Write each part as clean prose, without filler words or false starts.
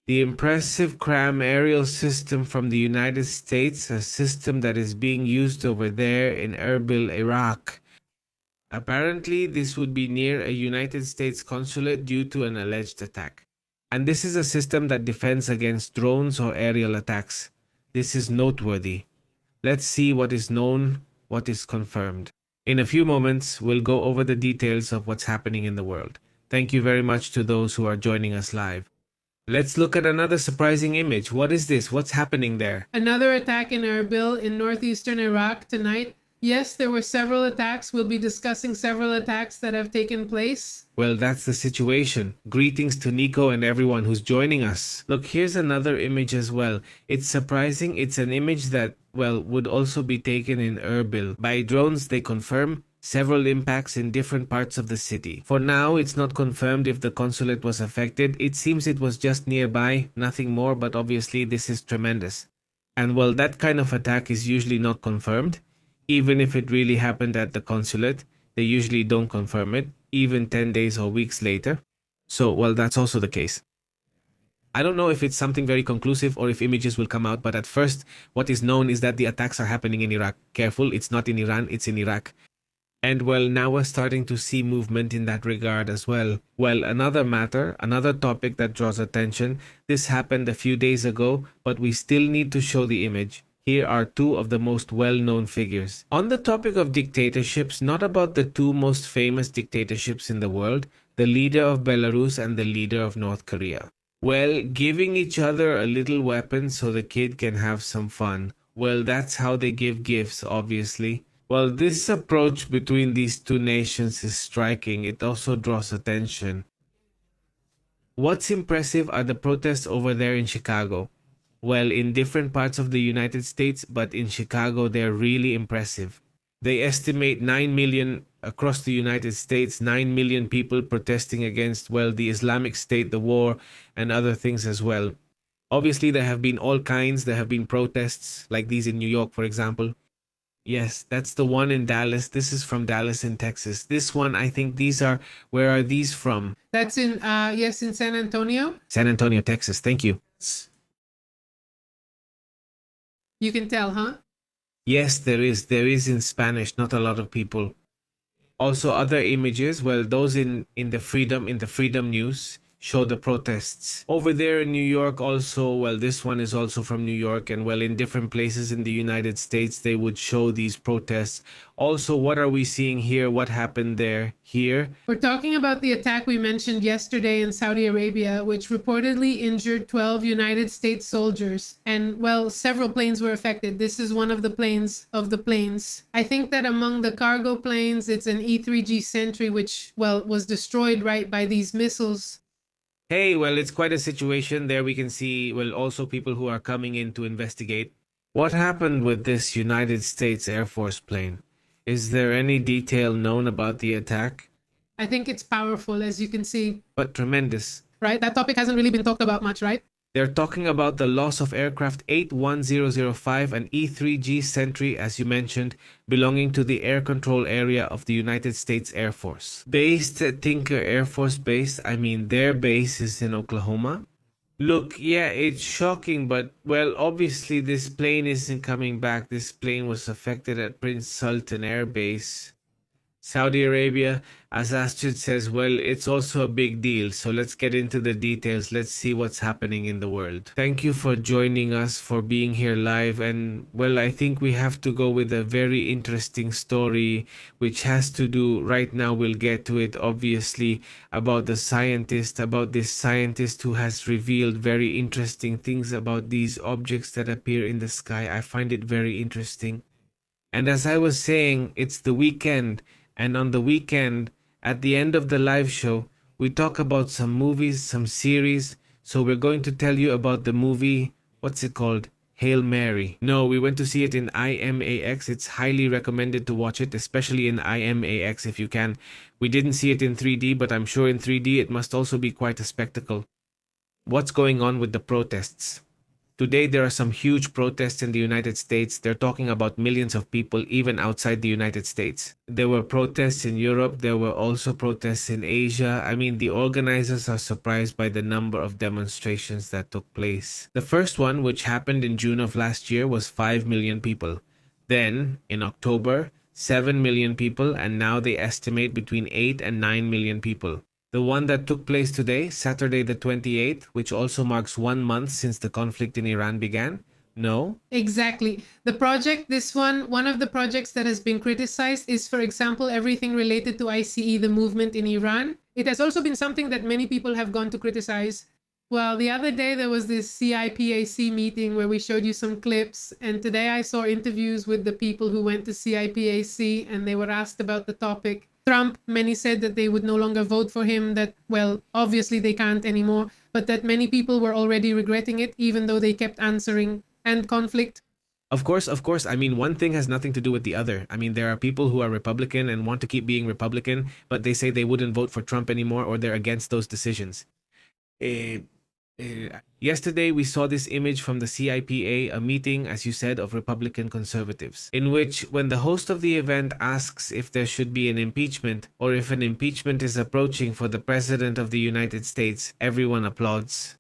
The impressive CRAM aerial system from the United States, a system that is being used over there in Erbil, Iraq. Apparently, this would be near a United States consulate due to an alleged attack. And this is a system that defends against drones or aerial attacks. This is noteworthy. Let's see what is known, what is confirmed. In a few moments, we'll go over the details of what's happening in the world. Thank you very much to those who are joining us live. Let's look at another surprising image. What is this? What's happening there? Another attack in Erbil in northeastern Iraq tonight. Yes, there were several attacks. We'll be discussing several attacks that have taken place. Well, that's the situation. Greetings to Nico and everyone who's joining us. Look, here's another image as well. It's surprising. It's an image that, well, would also be taken in Erbil. By drones, they confirm several impacts in different parts of the city. For now, it's not confirmed if the consulate was affected. It seems it was just nearby, nothing more, but obviously this is tremendous. And well, that kind of attack is usually not confirmed. Even if it really happened at the consulate, they usually don't confirm it, even 10 days or weeks later. So, well, that's also the case. I don't know if it's something very conclusive or if images will come out, but at first, what is known is that the attacks are happening in Iraq. Careful, it's not in Iran, it's in Iraq. And well, now we're starting to see movement in that regard as well. Well, another matter, another topic that draws attention. This happened a few days ago, but we still need to show the image. Here are two of the most well-known figures. On the topic of dictatorships, not about the two most famous dictatorships in the world, the leader of Belarus and the leader of North Korea. Well, giving each other a little weapon so the kid can have some fun. Well, that's how they give gifts, obviously. Well, this approach between these two nations is striking. It also draws attention. What's impressive are the protests over there in Chicago. Well, in different parts of the United States, but in Chicago, they're really impressive. They estimate 9 million across the United States, 9 million people protesting against, well, the Islamic State, the war, and other things as well. Obviously, there have been all kinds. There have been protests like these in New York, for example. Yes, that's the one in Dallas. This is from Dallas in Texas. This one, I think these are, where are these from? That's in, yes, in San Antonio. San Antonio, Texas. Thank you. You can tell, huh? Yes, there is. There is in Spanish, not a lot of people. Also, other images, well, those in the Freedom News show the protests. Over there in New York also, well, this one is also from New York, and well, in different places in the United States, they would show these protests. Also, what are we seeing here? What happened there? Here? We're talking about the attack we mentioned yesterday in Saudi Arabia, which reportedly injured 12 United States soldiers. And, well, several planes were affected. This is one of the planes. I think that among the cargo planes, it's an E-3G Sentry, which, well, was destroyed right by these missiles. Hey, well, it's quite a situation. There we can see, well, also people who are coming in to investigate. What happened with this United States Air Force plane? Is there any detail known about the attack? I think it's powerful, as you can see. But tremendous. Right? That topic hasn't really been talked about much, right? They're talking about the loss of aircraft 81005, an E-3G Sentry, as you mentioned, belonging to the air control area of the United States Air Force. Based at Tinker Air Force Base, I mean their base is in Oklahoma. Look, yeah, it's shocking, but, well, obviously this plane isn't coming back. This plane was affected at Prince Sultan Air Base. Saudi Arabia, as Astrid says, well, it's also a big deal. So let's get into the details. Let's see what's happening in the world. Thank you for joining us, for being here live. And, well, I think we have to go with a very interesting story, which has to do, right now we'll get to it, obviously, about the scientist, about this scientist who has revealed very interesting things about these objects that appear in the sky. I find it very interesting. And as I was saying, it's the weekend. And on the weekend, at the end of the live show, we talk about some movies, some series. So we're going to tell you about the movie, what's it called? Hail Mary. No, we went to see it in IMAX. It's highly recommended to watch it, especially in IMAX if you can. We didn't see it in 3D, but I'm sure in 3D it must also be quite a spectacle. What's going on with the protests? Today, there are some huge protests in the United States. They're talking about millions of people, even outside the United States. There were protests in Europe. There were also protests in Asia. I mean, the organizers are surprised by the number of demonstrations that took place. The first one, which happened in June of last year, was 5 million people. Then, in October, 7 million people, and now they estimate between 8 and 9 million people. The one that took place today, Saturday the 28th, which also marks 1 month since the conflict in Iran began? No? Exactly. The project, this one of the projects that has been criticized is, for example, everything related to ICE, the movement in Iran. It has also been something that many people have gone to criticize. Well, the other day there was this CIPAC meeting where we showed you some clips, and today I saw interviews with the people who went to CIPAC and they were asked about the topic. Trump, many said that they would no longer vote for him, that, well, obviously they can't anymore, but that many people were already regretting it, even though they kept answering. And conflict. Of course. I mean, one thing has nothing to do with the other. I mean, there are people who are Republican and want to keep being Republican, but they say they wouldn't vote for Trump anymore or they're against those decisions. Yesterday, we saw this image from the CIPA, a meeting, as you said, of Republican conservatives, in which when the host of the event asks if there should be an impeachment or if an impeachment is approaching for the President of the United States, everyone applauds,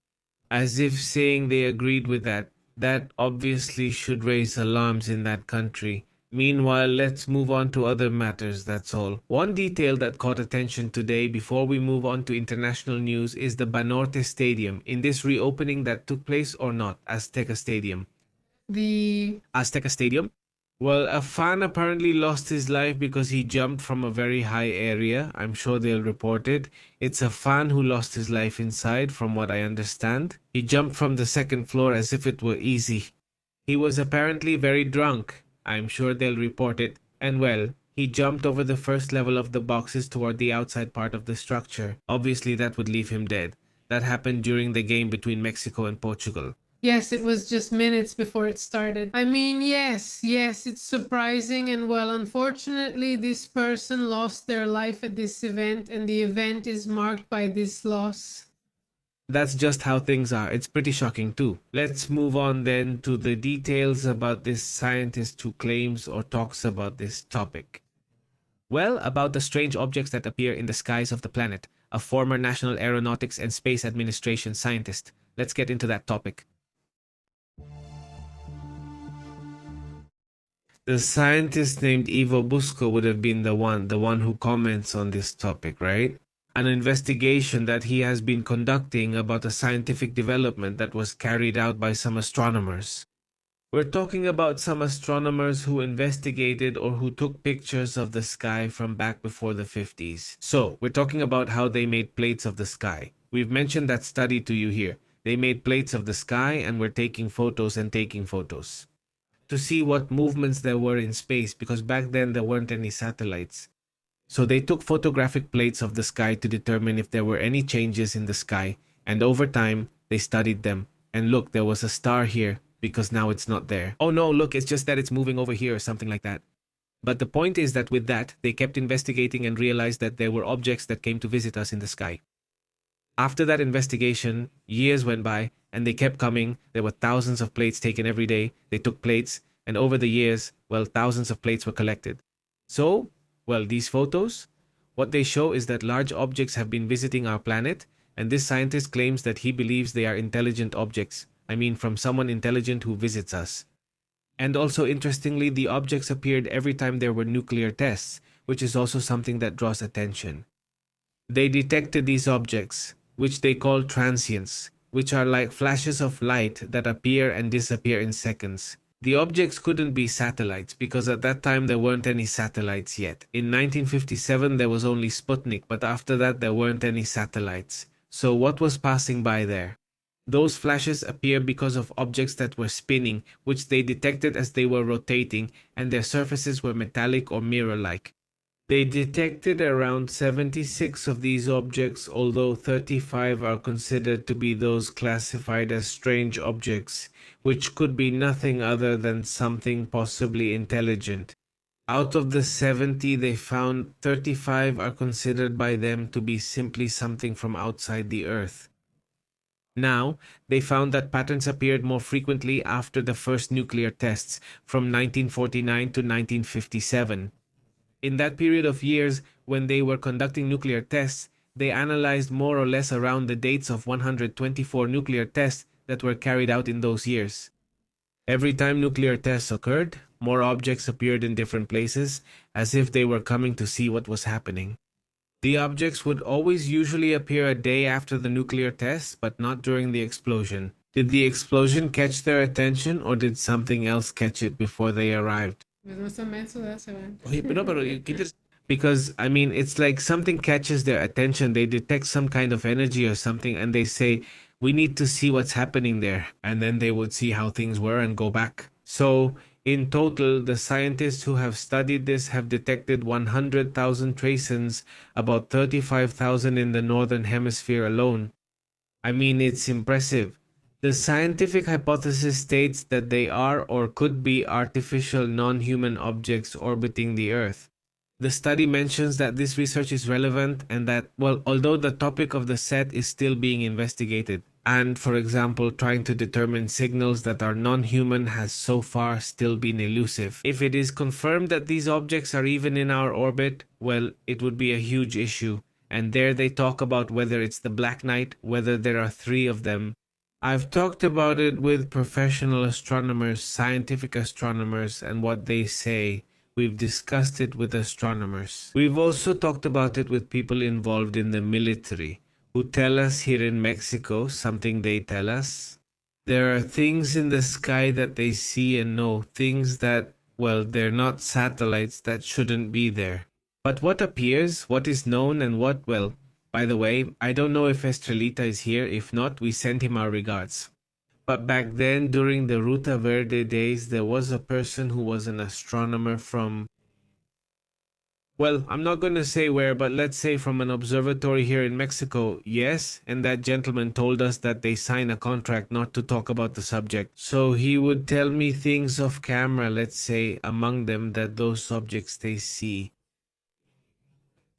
as if saying they agreed with that. That obviously should raise alarms in that country. Meanwhile, let's move on to other matters, that's all. One detail that caught attention today before we move on to international news is the Banorte Stadium. In this reopening that took place or not, Azteca Stadium. The Azteca Stadium? Well, a fan apparently lost his life because he jumped from a very high area. I'm sure they'll report it. It's a fan who lost his life inside, from what I understand. He jumped from the second floor as if it were easy. He was apparently very drunk. I'm sure they'll report it. And well, he jumped over the first level of the boxes toward the outside part of the structure. Obviously, that would leave him dead. That happened during the game between Mexico and Portugal. Yes, it was just minutes before it started. I mean, yes, it's surprising. And well, unfortunately, this person lost their life at this event, and the event is marked by this loss. That's just how things are. It's pretty shocking too. Let's move on then to the details about this scientist who claims or talks about this topic. Well, about the strange objects that appear in the skies of the planet, a former National Aeronautics and Space Administration scientist. Let's get into that topic. The scientist named Ivo Busco would have been the one who comments on this topic, right? An investigation that he has been conducting about a scientific development that was carried out by some astronomers. We're talking about some astronomers who investigated or who took pictures of the sky from back before the 50s. So, we're talking about how they made plates of the sky. We've mentioned that study to you here. They made plates of the sky and were taking photos to see what movements there were in space, because back then there weren't any satellites. So they took photographic plates of the sky to determine if there were any changes in the sky, and over time, they studied them. And look, there was a star here, because now it's not there. Oh no, look, it's just that it's moving over here or something like that. But the point is that with that, they kept investigating and realized that there were objects that came to visit us in the sky. After that investigation, years went by, and they kept coming. There were thousands of plates taken every day. They took plates, and over the years, well, thousands of plates were collected. So, well, these photos, what they show is that large objects have been visiting our planet, and this scientist claims that he believes they are intelligent objects. I mean, from someone intelligent who visits us. And also, interestingly, the objects appeared every time there were nuclear tests, which is also something that draws attention. They detected these objects, which they call transients, which are like flashes of light that appear and disappear in seconds. The objects couldn't be satellites because at that time there weren't any satellites yet. In 1957 there was only Sputnik, but after that there weren't any satellites. So what was passing by there? Those flashes appear because of objects that were spinning, which they detected as they were rotating, and their surfaces were metallic or mirror-like. They detected around 76 of these objects, although 35 are considered to be those classified as strange objects, which could be nothing other than something possibly intelligent. Out of the 70 they found, 35 are considered by them to be simply something from outside the Earth. Now, they found that patterns appeared more frequently after the first nuclear tests from 1949 to 1957. In that period of years, when they were conducting nuclear tests, they analyzed more or less around the dates of 124 nuclear tests that were carried out in those years. Every time nuclear tests occurred, more objects appeared in different places, as if they were coming to see what was happening. The objects would always usually appear a day after the nuclear test, but not during the explosion. Did the explosion catch their attention, or did something else catch it before they arrived? Because, I mean, it's like something catches their attention. They detect some kind of energy or something, and they say, we need to see what's happening there. And then they would see how things were and go back. So, in total, the scientists who have studied this have detected 100,000 tracons, about 35,000 in the northern hemisphere alone. I mean, it's impressive. The scientific hypothesis states that they are or could be artificial non-human objects orbiting the Earth. The study mentions that this research is relevant and that, well, although the topic of the set is still being investigated, and, for example, trying to determine signals that are non-human has so far still been elusive. If it is confirmed that these objects are even in our orbit, well, it would be a huge issue. And there they talk about whether it's the Black Knight, whether there are 3 of them. I've talked about it with professional astronomers, scientific astronomers, and what they say. We've discussed it with astronomers. We've also talked about it with people involved in the military, who tell us here in Mexico, something they tell us. There are things in the sky that they see and know, things that, well, they're not satellites that shouldn't be there. But what appears, what is known, and what, well, by the way, I don't know if Estrelita is here. If not, we send him our regards. But back then, during the Ruta Verde days, there was a person who was an astronomer from, well, I'm not going to say where, but let's say from an observatory here in Mexico. Yes, and that gentleman told us that they sign a contract not to talk about the subject. So he would tell me things off camera, let's say, among them that those objects they see.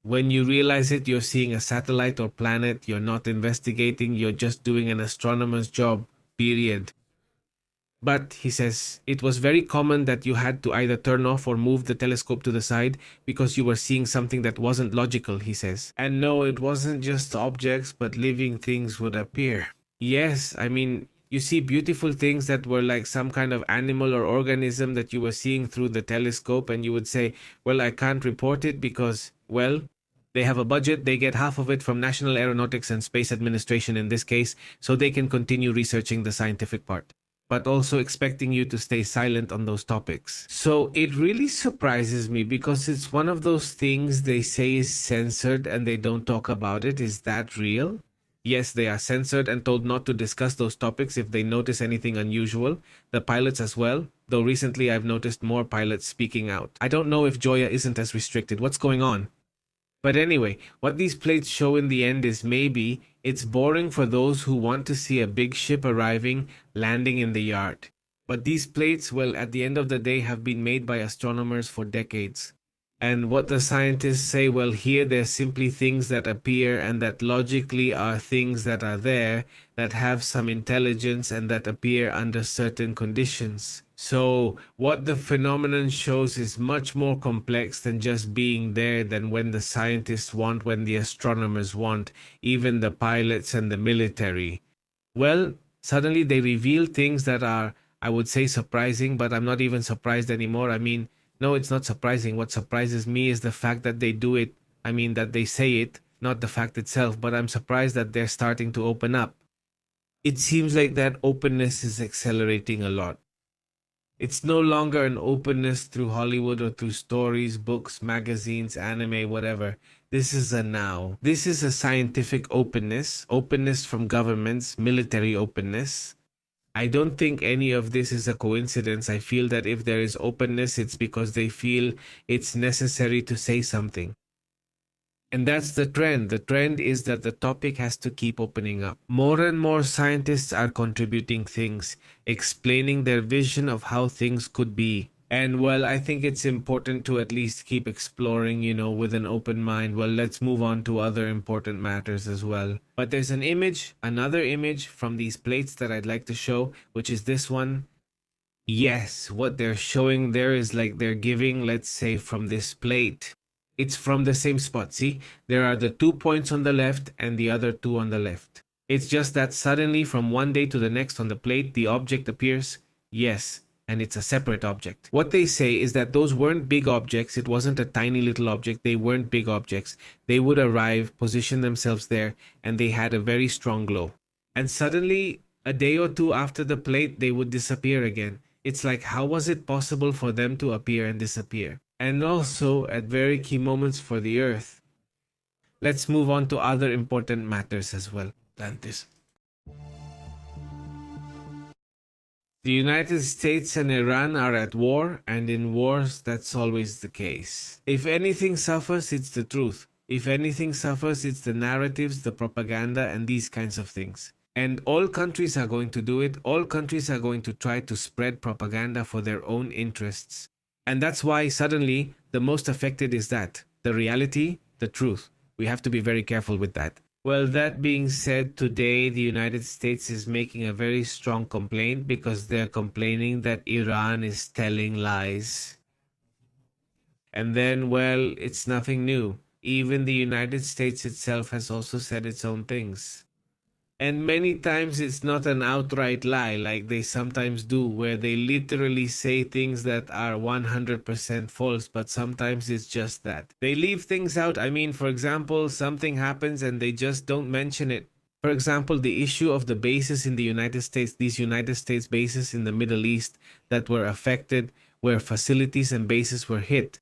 When you realize it, you're seeing a satellite or planet, you're not investigating, you're just doing an astronomer's job, period. But, he says, it was very common that you had to either turn off or move the telescope to the side because you were seeing something that wasn't logical, he says. And no, it wasn't just objects, but living things would appear. Yes, I mean, you see beautiful things that were like some kind of animal or organism that you were seeing through the telescope, and you would say, well, I can't report it because, well, they have a budget, they get half of it from National Aeronautics and Space Administration in this case, so they can continue researching the scientific part, but also expecting you to stay silent on those topics. So it really surprises me because it's one of those things they say is censored and they don't talk about it. Is that real? Yes, they are censored and told not to discuss those topics if they notice anything unusual. The pilots as well, though recently I've noticed more pilots speaking out. I don't know if Joya isn't as restricted. What's going on? But anyway, what these plates show in the end is maybe it's boring for those who want to see a big ship arriving, landing in the yard. But these plates, well, at the end of the day, have been made by astronomers for decades. And what the scientists say, well, here they're simply things that appear and that logically are things that are there, that have some intelligence and that appear under certain conditions. So what the phenomenon shows is much more complex than just being there than when the scientists want, when the astronomers want, even the pilots and the military. Well, suddenly they reveal things that are, I would say, surprising, but I'm not even surprised anymore. I mean, no, it's not surprising. What surprises me is the fact that they do it. I mean, that they say it, not the fact itself, but I'm surprised that they're starting to open up. It seems like that openness is accelerating a lot. It's no longer an openness through Hollywood or through stories, books, magazines, anime, whatever. This is a now. This is a scientific openness, openness from governments, military openness. I don't think any of this is a coincidence. I feel that if there is openness, it's because they feel it's necessary to say something. And that's the trend. The trend is that the topic has to keep opening up. More and more scientists are contributing things, explaining their vision of how things could be. And well, I think it's important to at least keep exploring, with an open mind. Well, let's move on to other important matters as well. But there's another image from these plates that I'd like to show, which is this one. Yes, what they're showing there is like they're giving, let's say, from this plate. It's from the same spot. See, there are the 2 points on the left and the other two on the left. It's just that suddenly from one day to the next on the plate, the object appears. Yes, and it's a separate object. What they say is that those weren't big objects. It wasn't a tiny little object. They weren't big objects. They would arrive, position themselves there, and they had a very strong glow. And suddenly, a day or two after the plate, they would disappear again. It's like, how was it possible for them to appear and disappear? And also, at very key moments for the Earth. Let's move on to other important matters as well. Atlantis. The United States and Iran are at war, and in wars, that's always the case. If anything suffers, it's the truth. If anything suffers, it's the narratives, the propaganda, and these kinds of things. And all countries are going to do it. All countries are going to try to spread propaganda for their own interests. And that's why suddenly the most affected is that. The reality, the truth. We have to be very careful with that. Well, that being said, today the United States is making a very strong complaint because they're complaining that Iran is telling lies. And then, well, it's nothing new. Even the United States itself has also said its own things. And many times it's not an outright lie like they sometimes do, where they literally say things that are 100% false, but sometimes it's just that. They leave things out. I mean, for example, something happens and they just don't mention it. For example, the issue of the bases in the United States, these United States bases in the Middle East that were affected, where facilities and bases were hit.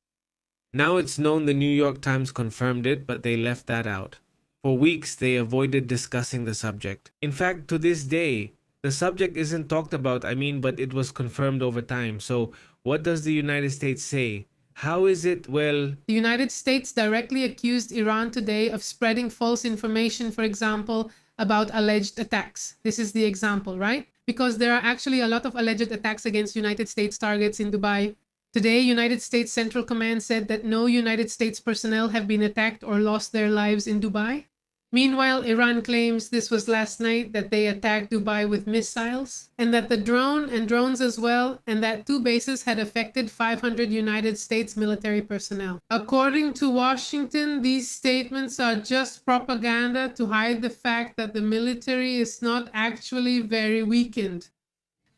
Now it's known the New York Times confirmed it, but they left that out. For weeks, they avoided discussing the subject. In fact, to this day, the subject isn't talked about, but it was confirmed over time. So, what does the United States say? How is it, well... The United States directly accused Iran today of spreading false information, for example, about alleged attacks. This is the example, right? Because there are actually a lot of alleged attacks against United States targets in Dubai. Today, United States Central Command said that no United States personnel have been attacked or lost their lives in Dubai. Meanwhile, Iran claims this was last night, that they attacked Dubai with missiles, and that the drones as well, and that 2 bases had affected 500 United States military personnel. According to Washington, these statements are just propaganda to hide the fact that the military is not actually very weakened.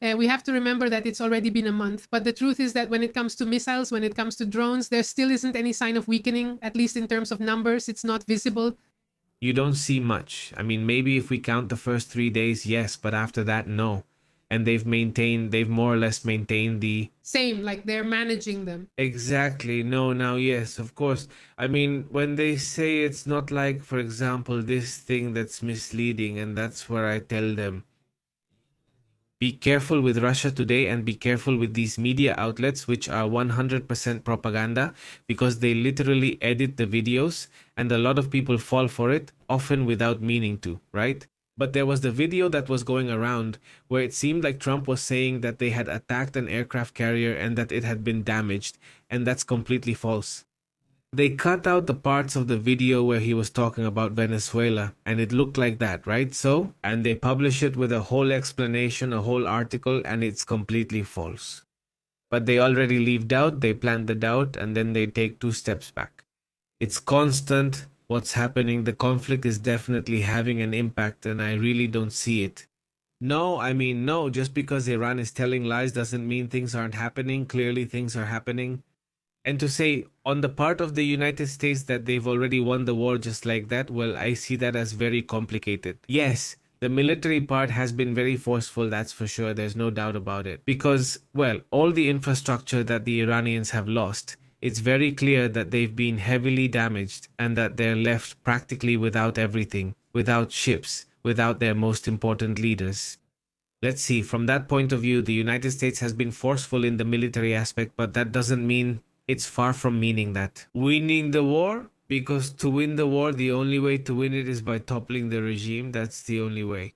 We have to remember that it's already been a month, but the truth is that when it comes to missiles, when it comes to drones, there still isn't any sign of weakening, at least in terms of numbers. It's not visible. You don't see much. Maybe if we count the first 3 days, yes, but after that, no. And they've more or less maintained the... Same, like they're managing them. Exactly. No, now, yes, of course. When they say it's not like, for example, this thing that's misleading, and that's where I tell them, be careful with Russia today and be careful with these media outlets which are 100% propaganda, because they literally edit the videos and a lot of people fall for it, often without meaning to, right? But there was the video that was going around where it seemed like Trump was saying that they had attacked an aircraft carrier and that it had been damaged, and that's completely false. They cut out the parts of the video where he was talking about Venezuela, and it looked like that, right? So, and they publish it with a whole explanation, a whole article, and it's completely false. But they already leave doubt, they plant the doubt, and then they take 2 steps back. It's constant what's happening. The conflict is definitely having an impact, and I really don't see it. No, just because Iran is telling lies doesn't mean things aren't happening. Clearly things are happening. And to say on the part of the United States that they've already won the war just like that, well, I see that as very complicated. Yes, the military part has been very forceful, that's for sure. There's no doubt about it. Because, well, all the infrastructure that the Iranians have lost, it's very clear that they've been heavily damaged and that they're left practically without everything, without ships, without their most important leaders. Let's see, from that point of view, the United States has been forceful in the military aspect, but that doesn't mean... It's far from meaning that. Winning the war? Because to win the war, the only way to win it is by toppling the regime. That's the only way.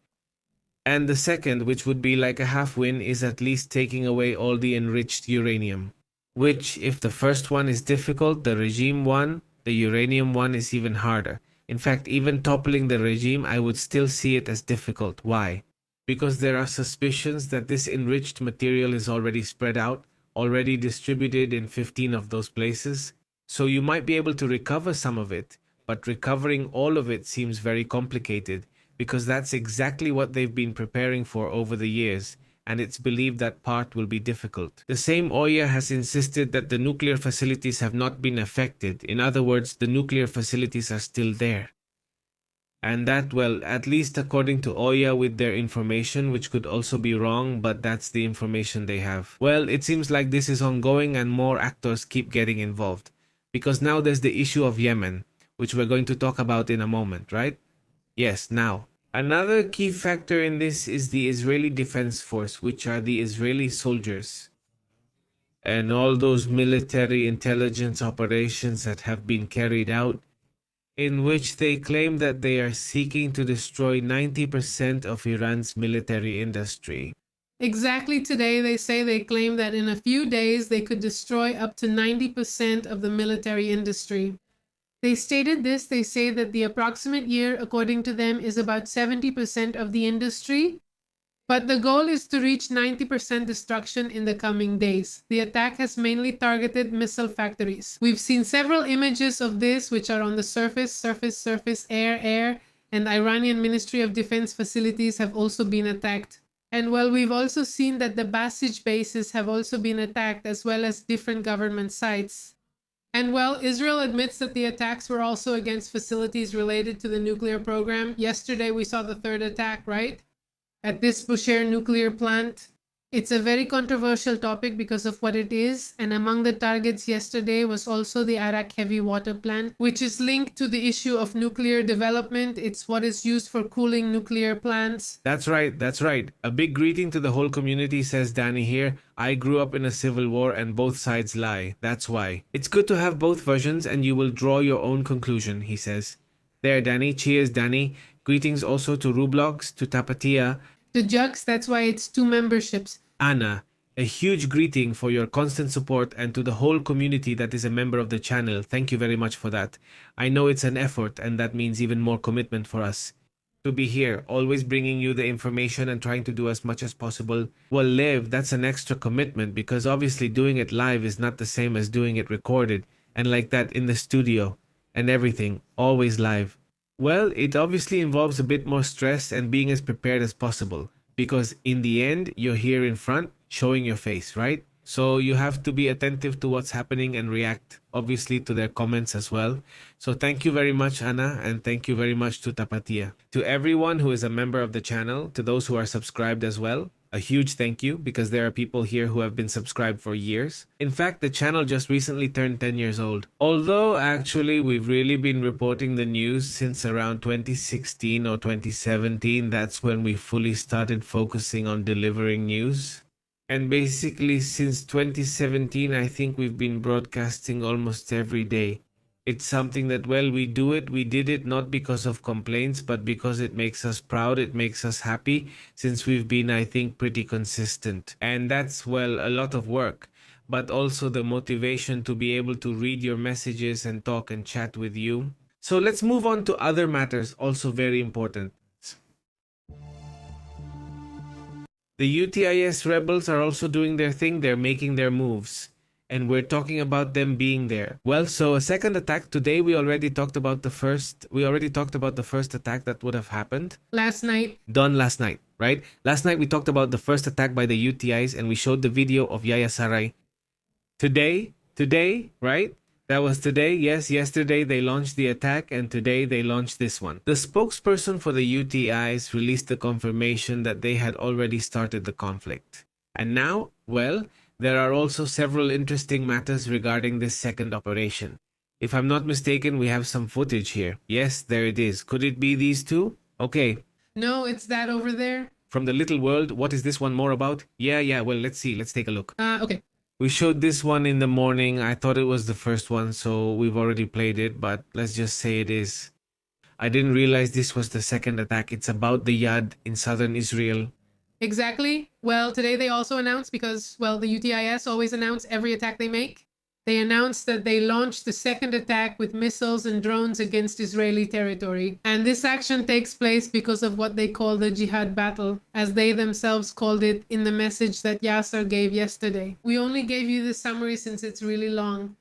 And the second, which would be like a half win, is at least taking away all the enriched uranium. which, if the first one is difficult, the regime one, the uranium one, is even harder. In fact, even toppling the regime, I would still see it as difficult. Why? Because there are suspicions that this enriched material is already spread out, already distributed in 15 of those places. So you might be able to recover some of it, but recovering all of it seems very complicated, because that's exactly what they've been preparing for over the years, and it's believed that part will be difficult. The same Oya has insisted that the nuclear facilities have not been affected. In other words, the nuclear facilities are still there. And that, well, at least according to Oya with their information, which could also be wrong, but that's the information they have. Well, it seems like this is ongoing and more actors keep getting involved. Because now there's the issue of Yemen, which we're going to talk about in a moment, right? Yes, now. Another key factor in this is the Israeli Defense Force, which are the Israeli soldiers. And all those military intelligence operations that have been carried out, in which they claim that they are seeking to destroy 90% of Iran's military industry. Exactly today, they say they claim that in a few days they could destroy up to 90% of the military industry. They stated this, they say that the approximate year, according to them, is about 70% of the industry, but the goal is to reach 90% destruction in the coming days. The attack has mainly targeted missile factories. We've seen several images of this, which are on the surface, air, and the Iranian Ministry of Defense facilities have also been attacked. And well, we've also seen that the Basij bases have also been attacked, as well as different government sites. And well, Israel admits that the attacks were also against facilities related to the nuclear program. Yesterday, we saw the third attack, right? At this Bushehr nuclear plant. It's a very controversial topic because of what it is, and among the targets yesterday was also the Arak heavy water plant, which is linked to the issue of nuclear development. It's what is used for cooling nuclear plants. That's right, that's right. A big greeting to the whole community, says Danny here. I grew up in a civil war and both sides lie. That's why. It's good to have both versions and you will draw your own conclusion, he says. There, Danny. Cheers, Danny. Greetings also to Rublox, to Tapatia, to Jux, that's why it's 2 memberships. Anna, a huge greeting for your constant support, and to the whole community that is a member of the channel. Thank you very much for that. I know it's an effort, and that means even more commitment for us. To be here, always bringing you the information and trying to do as much as possible. Well, live, that's an extra commitment, because obviously doing it live is not the same as doing it recorded, and like that in the studio, and everything, always live. Well, it obviously involves a bit more stress and being as prepared as possible, because in the end, you're here in front, showing your face, right? So you have to be attentive to what's happening and react, obviously, to their comments as well. So thank you very much, Anna, and thank you very much to Tapatia. To everyone who is a member of the channel, to those who are subscribed as well, a huge thank you, because there are people here who have been subscribed for years. In fact, the channel just recently turned 10 years old. Although, actually, we've really been reporting the news since around 2016 or 2017. That's when we fully started focusing on delivering news. And basically, since 2017, I think we've been broadcasting almost every day. It's something that, well, we did it not because of complaints, but because it makes us proud, it makes us happy, since we've been, I think, pretty consistent. And that's, well, a lot of work, but also the motivation to be able to read your messages and talk and chat with you. So let's move on to other matters, also very important. The UTIS rebels are also doing their thing, they're making their moves. And we're talking about them being there. Well, so a second attack today. We already talked about the first attack that would have happened last night. Done last night, right? Last night we talked about the first attack by the UTIs, and we showed the video of Yahya Sarai. Today, right? That was today. Yes, yesterday they launched the attack, and today they launched this one. The spokesperson for the UTIs released the confirmation that they had already started the conflict. And now, well, there are also several interesting matters regarding this second operation. If I'm not mistaken, we have some footage here. Yes, there it is. Could it be these two? Okay. No, it's that over there. From the little world, what is this one more about? Yeah, well, let's see. Let's take a look. Okay. We showed this one in the morning. I thought it was the first one, so we've already played it, but let's just say it is. I didn't realize this was the second attack. It's about the Yad in southern Israel. Exactly. Well, today they also announced, because, well, the UTIS always announce every attack they make. They announced that they launched the second attack with missiles and drones against Israeli territory. And this action takes place because of what they call the jihad battle, as they themselves called it in the message that Yasser gave yesterday. We only gave you the summary since it's really long.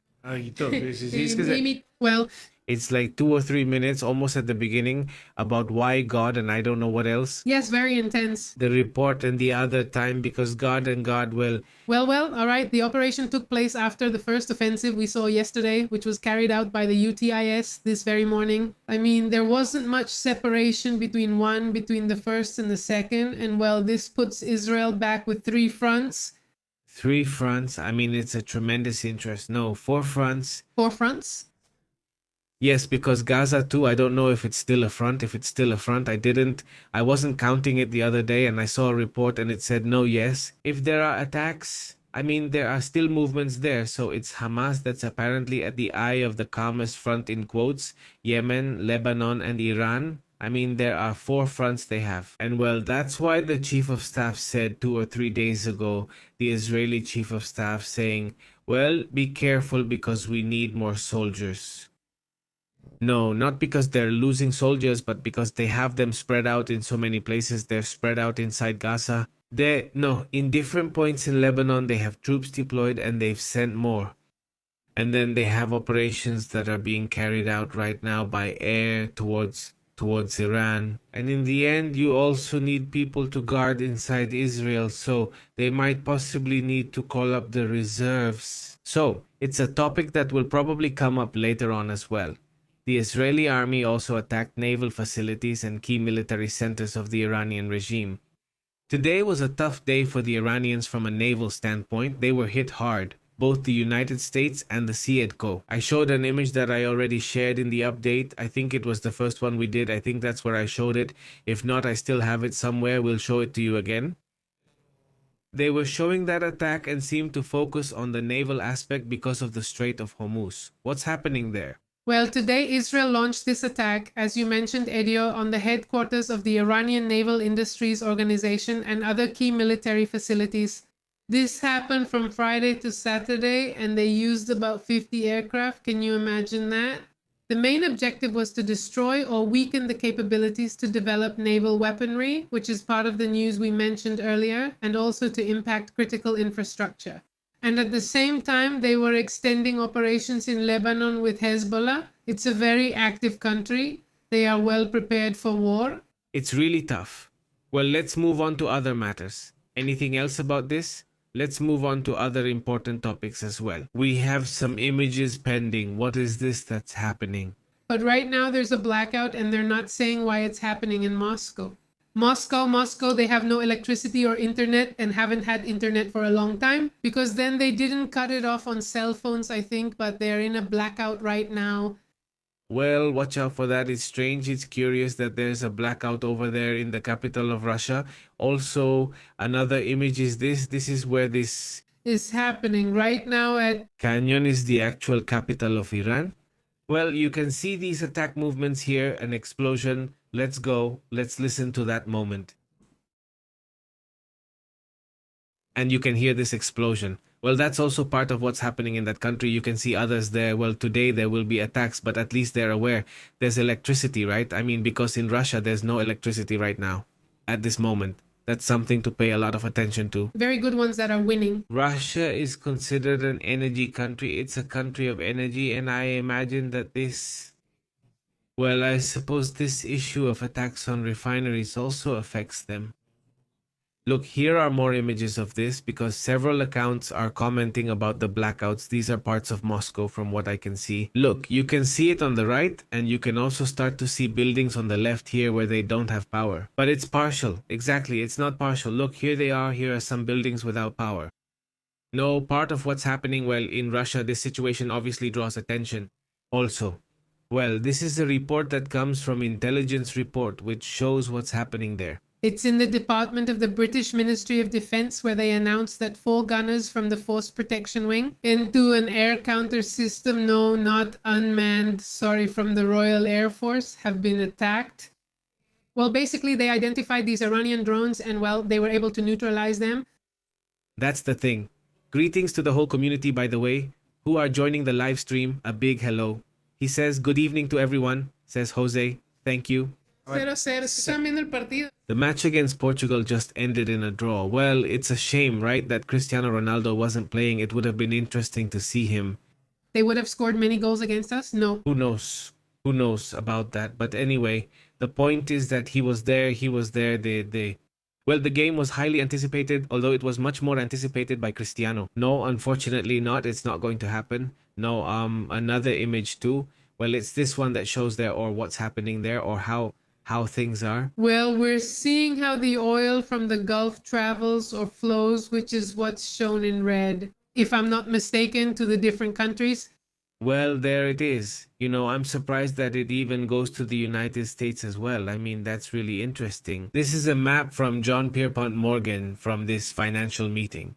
Well, It's like 2 or 3 minutes almost at the beginning about why God and I don't know what else. yes, very intense. The report and the other time because God and God will. Well, all right. The operation took place after the first offensive we saw yesterday, which was carried out by the UTIS this very morning. I mean, there wasn't much separation between the first and the second. And, well, this puts Israel back with 3 fronts. 3 fronts. I mean, it's a tremendous interest. No, 4 fronts. 4 fronts? Yes, because Gaza too, I don't know if it's still a front. If it's still a front, I wasn't counting it the other day and I saw a report and it said no, yes. If there are attacks, I mean, there are still movements there. So it's Hamas that's apparently at the eye of the calmest front in quotes, Yemen, Lebanon, and Iran. I mean, there are 4 fronts they have. And, well, that's why the chief of staff said 2 or 3 days ago, the Israeli chief of staff saying, well, be careful because we need more soldiers. No, not because they're losing soldiers, but because they have them spread out in so many places. They're spread out inside Gaza. In different points in Lebanon, they have troops deployed and they've sent more. And then they have operations that are being carried out right now by air towards Iran. And in the end, you also need people to guard inside Israel, so they might possibly need to call up the reserves. So, it's a topic that will probably come up later on as well. The Israeli army also attacked naval facilities and key military centers of the Iranian regime. Today was a tough day for the Iranians from a naval standpoint. They were hit hard, both the United States and the Siedco. I showed an image that I already shared in the update. I think it was the first one we did. I think that's where I showed it. If not, I still have it somewhere. We'll show it to you again. They were showing that attack and seemed to focus on the naval aspect because of the Strait of Hormuz. What's happening there? Well, today Israel launched this attack, as you mentioned, Edio, on the headquarters of the Iranian Naval Industries Organization and other key military facilities. This happened from Friday to Saturday, and they used about 50 aircraft. Can you imagine that? The main objective was to destroy or weaken the capabilities to develop naval weaponry, which is part of the news we mentioned earlier, and also to impact critical infrastructure. And at the same time, they were extending operations in Lebanon with Hezbollah. It's a very active country. They are well prepared for war. It's really tough. Well, let's move on to other matters. Anything else about this? Let's move on to other important topics as well. We have some images pending. What is this that's happening? But right now there's a blackout and they're not saying why it's happening in Moscow. Moscow, they have no electricity or internet and haven't had internet for a long time because then they didn't cut it off on cell phones, I think, but they're in a blackout right now. Well, watch out for that. It's strange. It's curious that there's a blackout over there in the capital of Russia. Also, another image is this. This is where this is happening right now at Canyon is the actual capital of Iran. Well, you can see these attack movements here, an explosion. Let's go. Let's listen to that moment. And you can hear this explosion. Well, that's also part of what's happening in that country. You can see others there. Well, today there will be attacks, but at least they're aware. There's electricity, right? I mean, because in Russia, there's no electricity right now, at this moment. That's something to pay a lot of attention to. Very good ones that are winning. Russia is considered an energy country. It's a country of energy, and I imagine that this... Well, I suppose this issue of attacks on refineries also affects them. Look, here are more images of this because several accounts are commenting about the blackouts. These are parts of Moscow from what I can see. Look, you can see it on the right and you can also start to see buildings on the left here where they don't have power. But it's partial. Exactly, it's not partial. Look, here they are. Here are some buildings without power. No, part of what's happening, well, in Russia, this situation obviously draws attention. Also, well, this is a report that comes from Intelligence Report, which shows what's happening there. It's in the department of the British Ministry of Defence where they announced that 4 gunners from the Force Protection Wing into an air counter system, no, not unmanned, sorry, from the Royal Air Force, have been attacked. Well, basically, they identified these Iranian drones and, well, they were able to neutralize them. That's the thing. Greetings to the whole community, by the way, who are joining the live stream. A big hello. He says, good evening to everyone, says Jose. Thank you. 0-0, están viendo el partido. The match against Portugal just ended in a draw. Well, it's a shame, right, that Cristiano Ronaldo wasn't playing. It would have been interesting to see him. They would have scored many goals against us? No. Who knows? Who knows about that? But anyway, the point is that he was there. Well, the game was highly anticipated, although it was much more anticipated by Cristiano. No, unfortunately not. It's not going to happen. No, another image too. Well, it's this one that shows there or what's happening there or how things are. Well, we're seeing how the oil from the Gulf travels or flows, which is what's shown in red, if I'm not mistaken, to the different countries. Well, there it is. You know, I'm surprised that it even goes to the United States as well. I mean, that's really interesting. This is a map from John Pierpont Morgan from this financial meeting.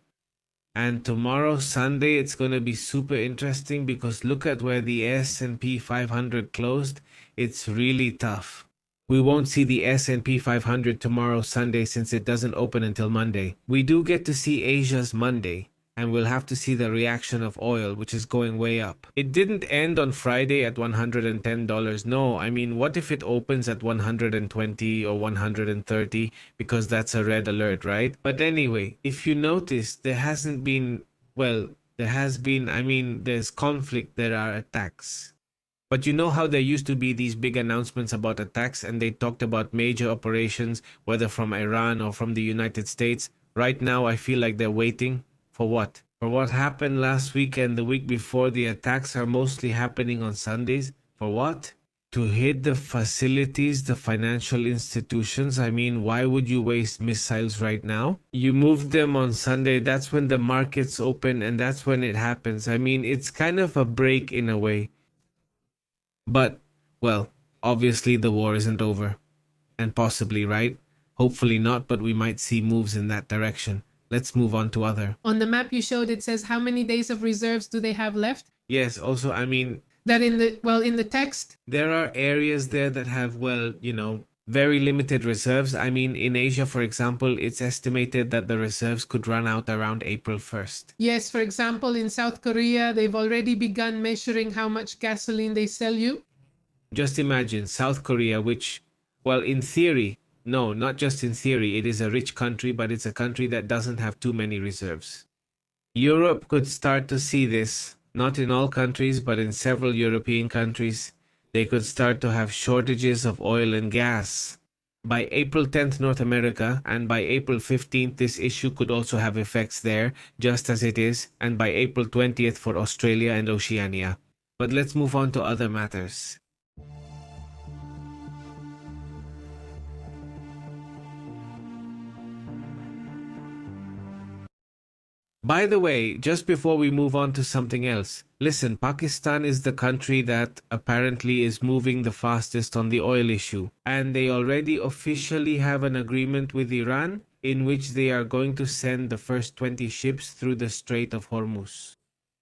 And tomorrow, Sunday, it's going to be super interesting because look at where the S&P 500 closed. It's really tough. We won't see the S&P 500 tomorrow, Sunday, since it doesn't open until Monday. We do get to see Asia's Monday. And we'll have to see the reaction of oil, which is going way up. It didn't end on Friday at $110. No, I mean, what if it opens at 120 or 130? Because that's a red alert, right? But anyway, if you notice, there hasn't been, well, there has been, I mean, there's conflict, there are attacks. But you know how there used to be these big announcements about attacks and they talked about major operations, whether from Iran or from the United States? Right now, I feel like they're waiting. For what? For what happened last week and the week before. The attacks are mostly happening on Sundays. For what? To hit the facilities, the financial institutions. I mean, why would you waste missiles right now? You move them on Sunday. That's when the markets open and that's when it happens. I mean, it's kind of a break in a way. But, well, obviously the war isn't over. And possibly, right? Hopefully not, but we might see moves in that direction. Let's move on to other. On the map you showed, it says how many days of reserves do they have left? Yes, also, I mean... That in the text? There are areas there that have, well, you know, very limited reserves. I mean, in Asia, for example, it's estimated that the reserves could run out around April 1st. Yes, for example, in South Korea, they've already begun measuring how much gasoline they sell you. Just imagine South Korea, which, well, in theory... No, not just in theory. It is a rich country, but it's a country that doesn't have too many reserves. Europe could start to see this, not in all countries, but in several European countries. They could start to have shortages of oil and gas. By April 10th, North America, and by April 15th, this issue could also have effects there, just as it is, and by April 20th for Australia and Oceania. But let's move on to other matters. By the way, just before we move on to something else, listen, Pakistan is the country that apparently is moving the fastest on the oil issue. And they already officially have an agreement with Iran in which they are going to send the first 20 ships through the Strait of Hormuz.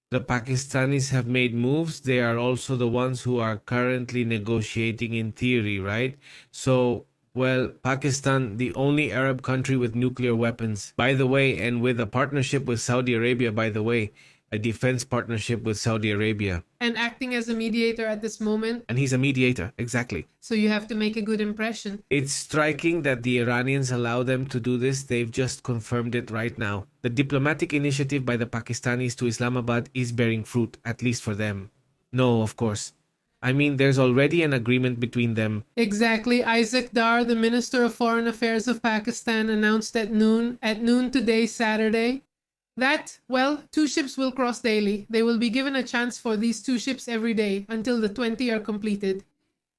The Pakistanis have made moves. They are also the ones who are currently negotiating in theory, right? So... well, Pakistan, the only Arab country with nuclear weapons, by the way, and with a partnership with Saudi Arabia, by the way, a defense partnership with Saudi Arabia. And acting as a mediator at this moment. And he's a mediator, exactly. So you have to make a good impression. It's striking that the Iranians allow them to do this. They've just confirmed it right now. The diplomatic initiative by the Pakistanis to Islamabad is bearing fruit, at least for them. No, of course. I mean, there's already an agreement between them. Exactly. Isaac Dar, the Minister of Foreign Affairs of Pakistan, announced at noon today, Saturday, that, well, 2 ships will cross daily. They will be given a chance for these 2 ships every day until the 20 are completed.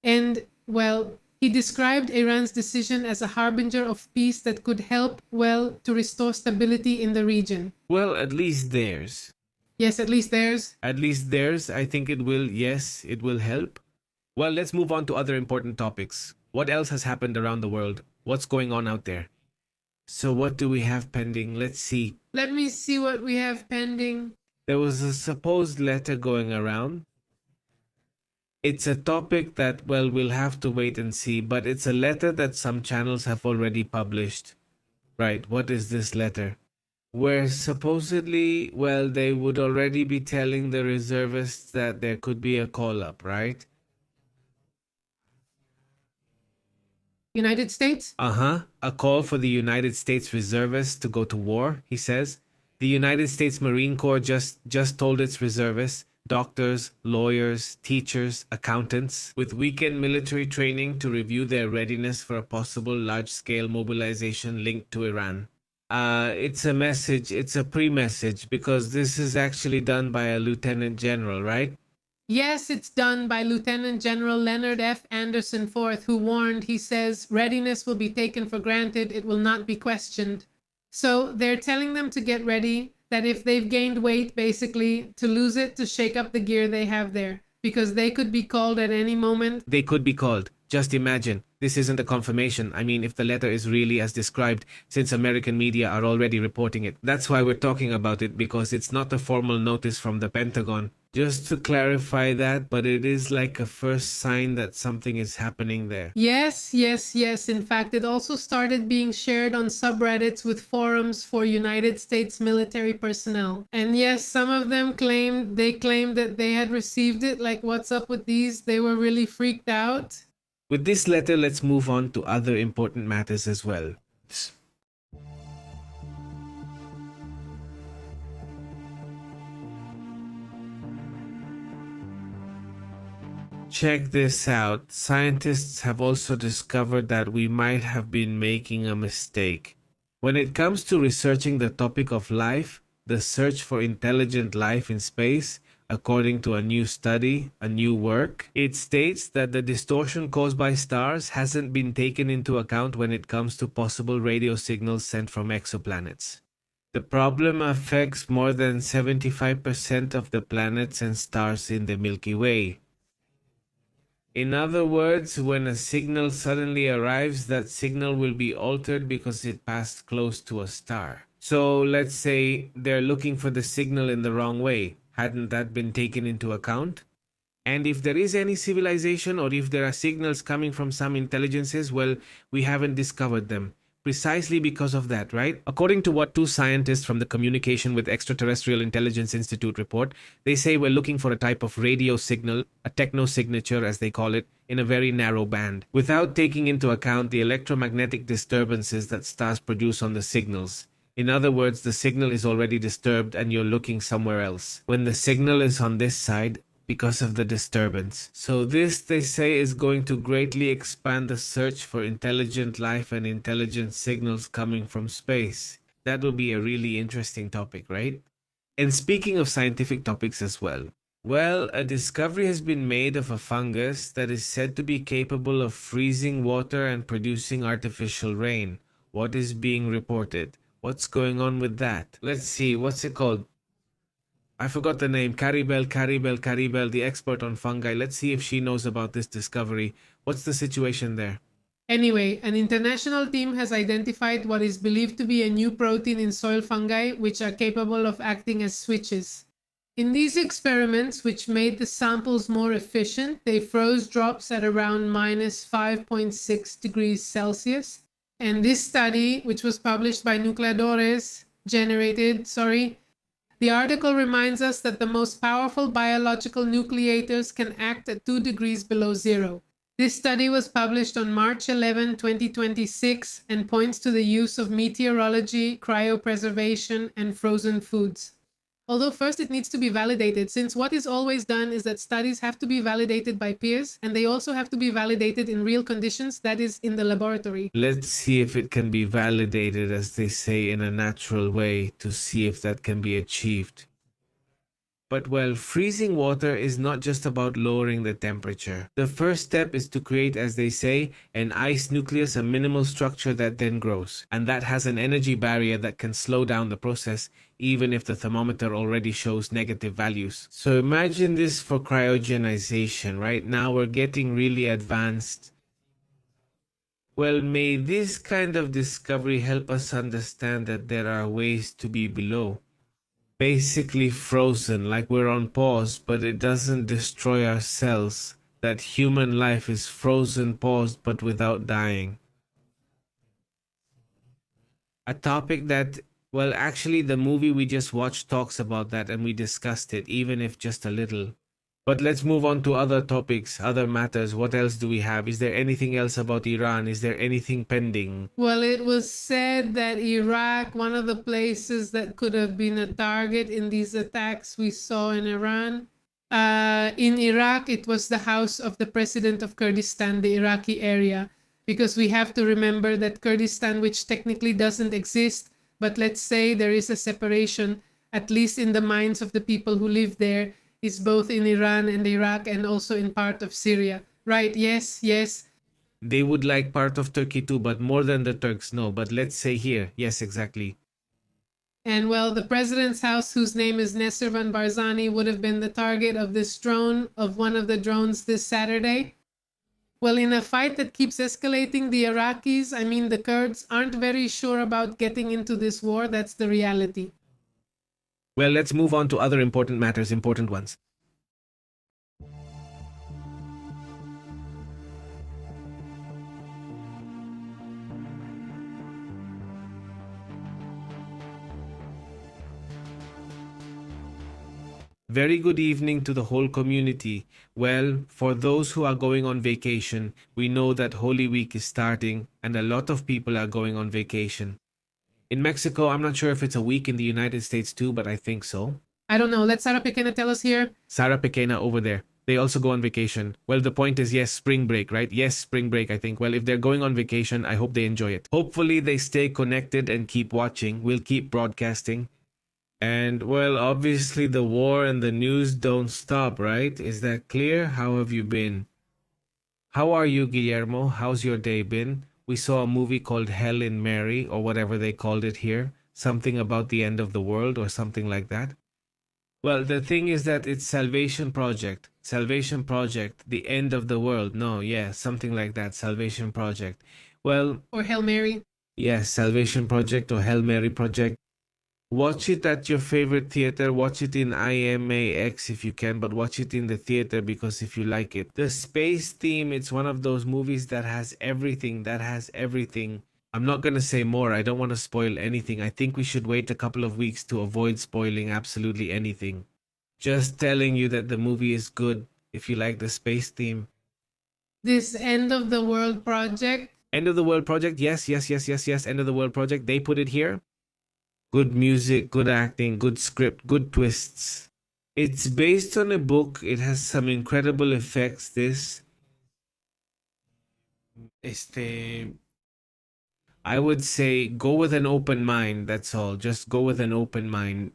And, well, he described Iran's decision as a harbinger of peace that could help, well, to restore stability in the region. Well, at least theirs. Yes, at least theirs. At least theirs. I think it will, yes, it will help. Well, let's move on to other important topics. What else has happened around the world? What's going on out there? So what do we have pending? Let's see. Let me see what we have pending. There was a supposed letter going around It's a topic that, well, we'll have to wait and see, but it's a letter that some channels have already published. Right, what is this letter? Where supposedly, well, they would already be telling the reservists that there could be a call up, right? United States? A call for the United States reservists to go to war, he says. The United States Marine Corps just told its reservists, doctors, lawyers, teachers, accountants, with weekend military training to review their readiness for a possible large-scale mobilization linked to Iran. It's a message, it's a pre-message, because this is actually done by a lieutenant general, right? Yes, it's done by Lieutenant General Leonard F. Anderson IV, who warned, he says, readiness will be taken for granted, it will not be questioned. So they're telling them to get ready, that if they've gained weight, basically, to lose it, to shake up the gear they have there, because they could be called at any moment. They could be called. Just imagine. This isn't a confirmation. I mean, if the letter is really as described, since American media are already reporting it. That's why we're talking about it, because it's not a formal notice from the Pentagon. Just to clarify that, but it is like a first sign that something is happening there. Yes. In fact, it also started being shared on subreddits with forums for United States military personnel. And yes, some of them claimed that they had received it. Like, what's up with these? They were really freaked out. With this letter, let's move on to other important matters as well. Check this out. Scientists have also discovered that we might have been making a mistake. When it comes to researching the topic of life, the search for intelligent life in space, according to a new study, a new work, it states that the distortion caused by stars hasn't been taken into account when it comes to possible radio signals sent from exoplanets. The problem affects more than 75% of the planets and stars in the Milky Way. In other words, when a signal suddenly arrives, that signal will be altered because it passed close to a star. So let's say they're looking for the signal in the wrong way. Hadn't that been taken into account? And if there is any civilization, or if there are signals coming from some intelligences, well, we haven't discovered them. Precisely because of that, right? According to what two scientists from the Communication with Extraterrestrial Intelligence Institute report, they say we're looking for a type of radio signal, a technosignature as they call it, in a very narrow band, without taking into account the electromagnetic disturbances that stars produce on the signals. In other words, the signal is already disturbed and you're looking somewhere else, when the signal is on this side, because of the disturbance. So this, they say, is going to greatly expand the search for intelligent life and intelligent signals coming from space. That will be a really interesting topic, right? And speaking of scientific topics as well, a discovery has been made of a fungus that is said to be capable of freezing water and producing artificial rain. What is being reported? What's going on with that? Let's see, what's it called? I forgot the name. Caribel, the expert on fungi. Let's see if she knows about this discovery. What's the situation there? Anyway, an international team has identified what is believed to be a new protein in soil fungi, which are capable of acting as switches. In these experiments, which made the samples more efficient, they froze drops at around minus 5.6 degrees Celsius. And this study, which was published by the article reminds us that the most powerful biological nucleators can act at 2 degrees below zero. This study was published on March 11, 2026, and points to the use of meteorology, cryopreservation, and frozen foods. Although first it needs to be validated, since what is always done is that studies have to be validated by peers, and they also have to be validated in real conditions, that is, in the laboratory. Let's see if it can be validated, as they say, in a natural way, to see if that can be achieved. But well, freezing water is not just about lowering the temperature. The first step is to create, as they say, an ice nucleus, a minimal structure that then grows. And that has an energy barrier that can slow down the process, even if the thermometer already shows negative values. So imagine this for cryogenization, right? Now we're getting really advanced. Well, may this kind of discovery help us understand that there are ways to be below. Basically frozen, like we're on pause, but it doesn't destroy our cells. that human life is frozen, paused, but without dying. A topic that, well, actually, the movie we just watched talks about that and we discussed it, even if just a little. But let's move on to other topics, other matters. What else do we have? Is there anything else about Iran? Is there anything pending? Well, it was said that Iraq, one of the places that could have been a target in these attacks we saw in Iran. In Iraq, it was the house of the president of Kurdistan, the Iraqi area, because we have to remember that Kurdistan, which technically doesn't exist, but let's say there is a separation, at least in the minds of the people who live there, is both in Iran and Iraq and also in part of Syria. Right? Yes, yes. They would like part of Turkey too, but more than the Turks, no. But let's say here, yes, exactly. And well, the president's house, whose name is Nasser van Barzani, would have been the target of this drone, of one of the drones this Saturday. Well, in a fight that keeps escalating, the Iraqis, I mean the Kurds, aren't very sure about getting into this war. That's the reality. Well, let's move on to other important matters, important ones. Very good evening to the whole community. Well, for those who are going on vacation, we know that Holy Week is starting and a lot of people are going on vacation. In Mexico, I'm not sure if it's a week. In the United States too, but I think so. I don't know. Let Sarah Pequena tell us here. Sarah Pequena over there. They also go on vacation. Well, the point is, yes, spring break, right? Yes, spring break, I think. Well, if they're going on vacation, I hope they enjoy it. Hopefully they stay connected and keep watching. We'll keep broadcasting. And, well, obviously the war and the news don't stop, right? Is that clear? How have you been? How are you, Guillermo? How's your day been? We saw a movie called Hell in Mary, or whatever they called it here. Something about the end of the world or something like that. Well, the thing is that it's Salvation Project. Salvation Project, the end of the world. No, yeah, something like that. Salvation Project. Well, Or Hail Mary. yes, Salvation Project or Hail Mary Project. Watch it at your favorite theater. Watch it in IMAX if you can, but watch it in the theater because if you like it. The space theme, it's one of those movies that has everything. I'm not going to say more. I don't want to spoil anything. I think we should wait a couple of weeks to avoid spoiling absolutely anything. Just telling you that the movie is good if you like the space theme. This End of the World project. End of the World Project. Yes. End of the World Project. They put it here. Good music, good acting, good script, good twists. It's based on a book. It has some incredible effects. I would say go with an open mind. That's all. Just go with an open mind.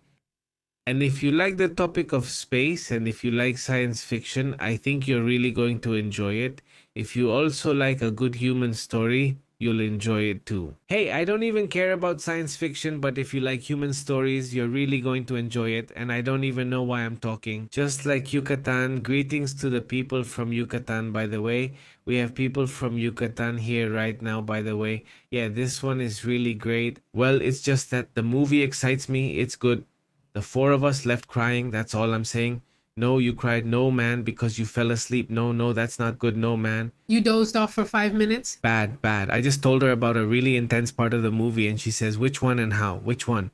And if you like the topic of space and if you like science fiction, I think you're really going to enjoy it. If you also like a good human story, you'll enjoy it too. Hey, I don't even care about science fiction, but if you like human stories, you're really going to enjoy it. And I don't even know why I'm talking. Just like Yucatan, greetings to the people from Yucatan, by the way. We have people from Yucatan here right now, by the way. Yeah, this one is really great. Well, it's just that the movie excites me. It's good. The four of us left crying. That's all I'm saying. No, you cried. No, man, because you fell asleep. No, that's not good. No, man. You dozed off for 5 minutes? Bad. I just told her about a really intense part of the movie and she says, which one and how? Which one?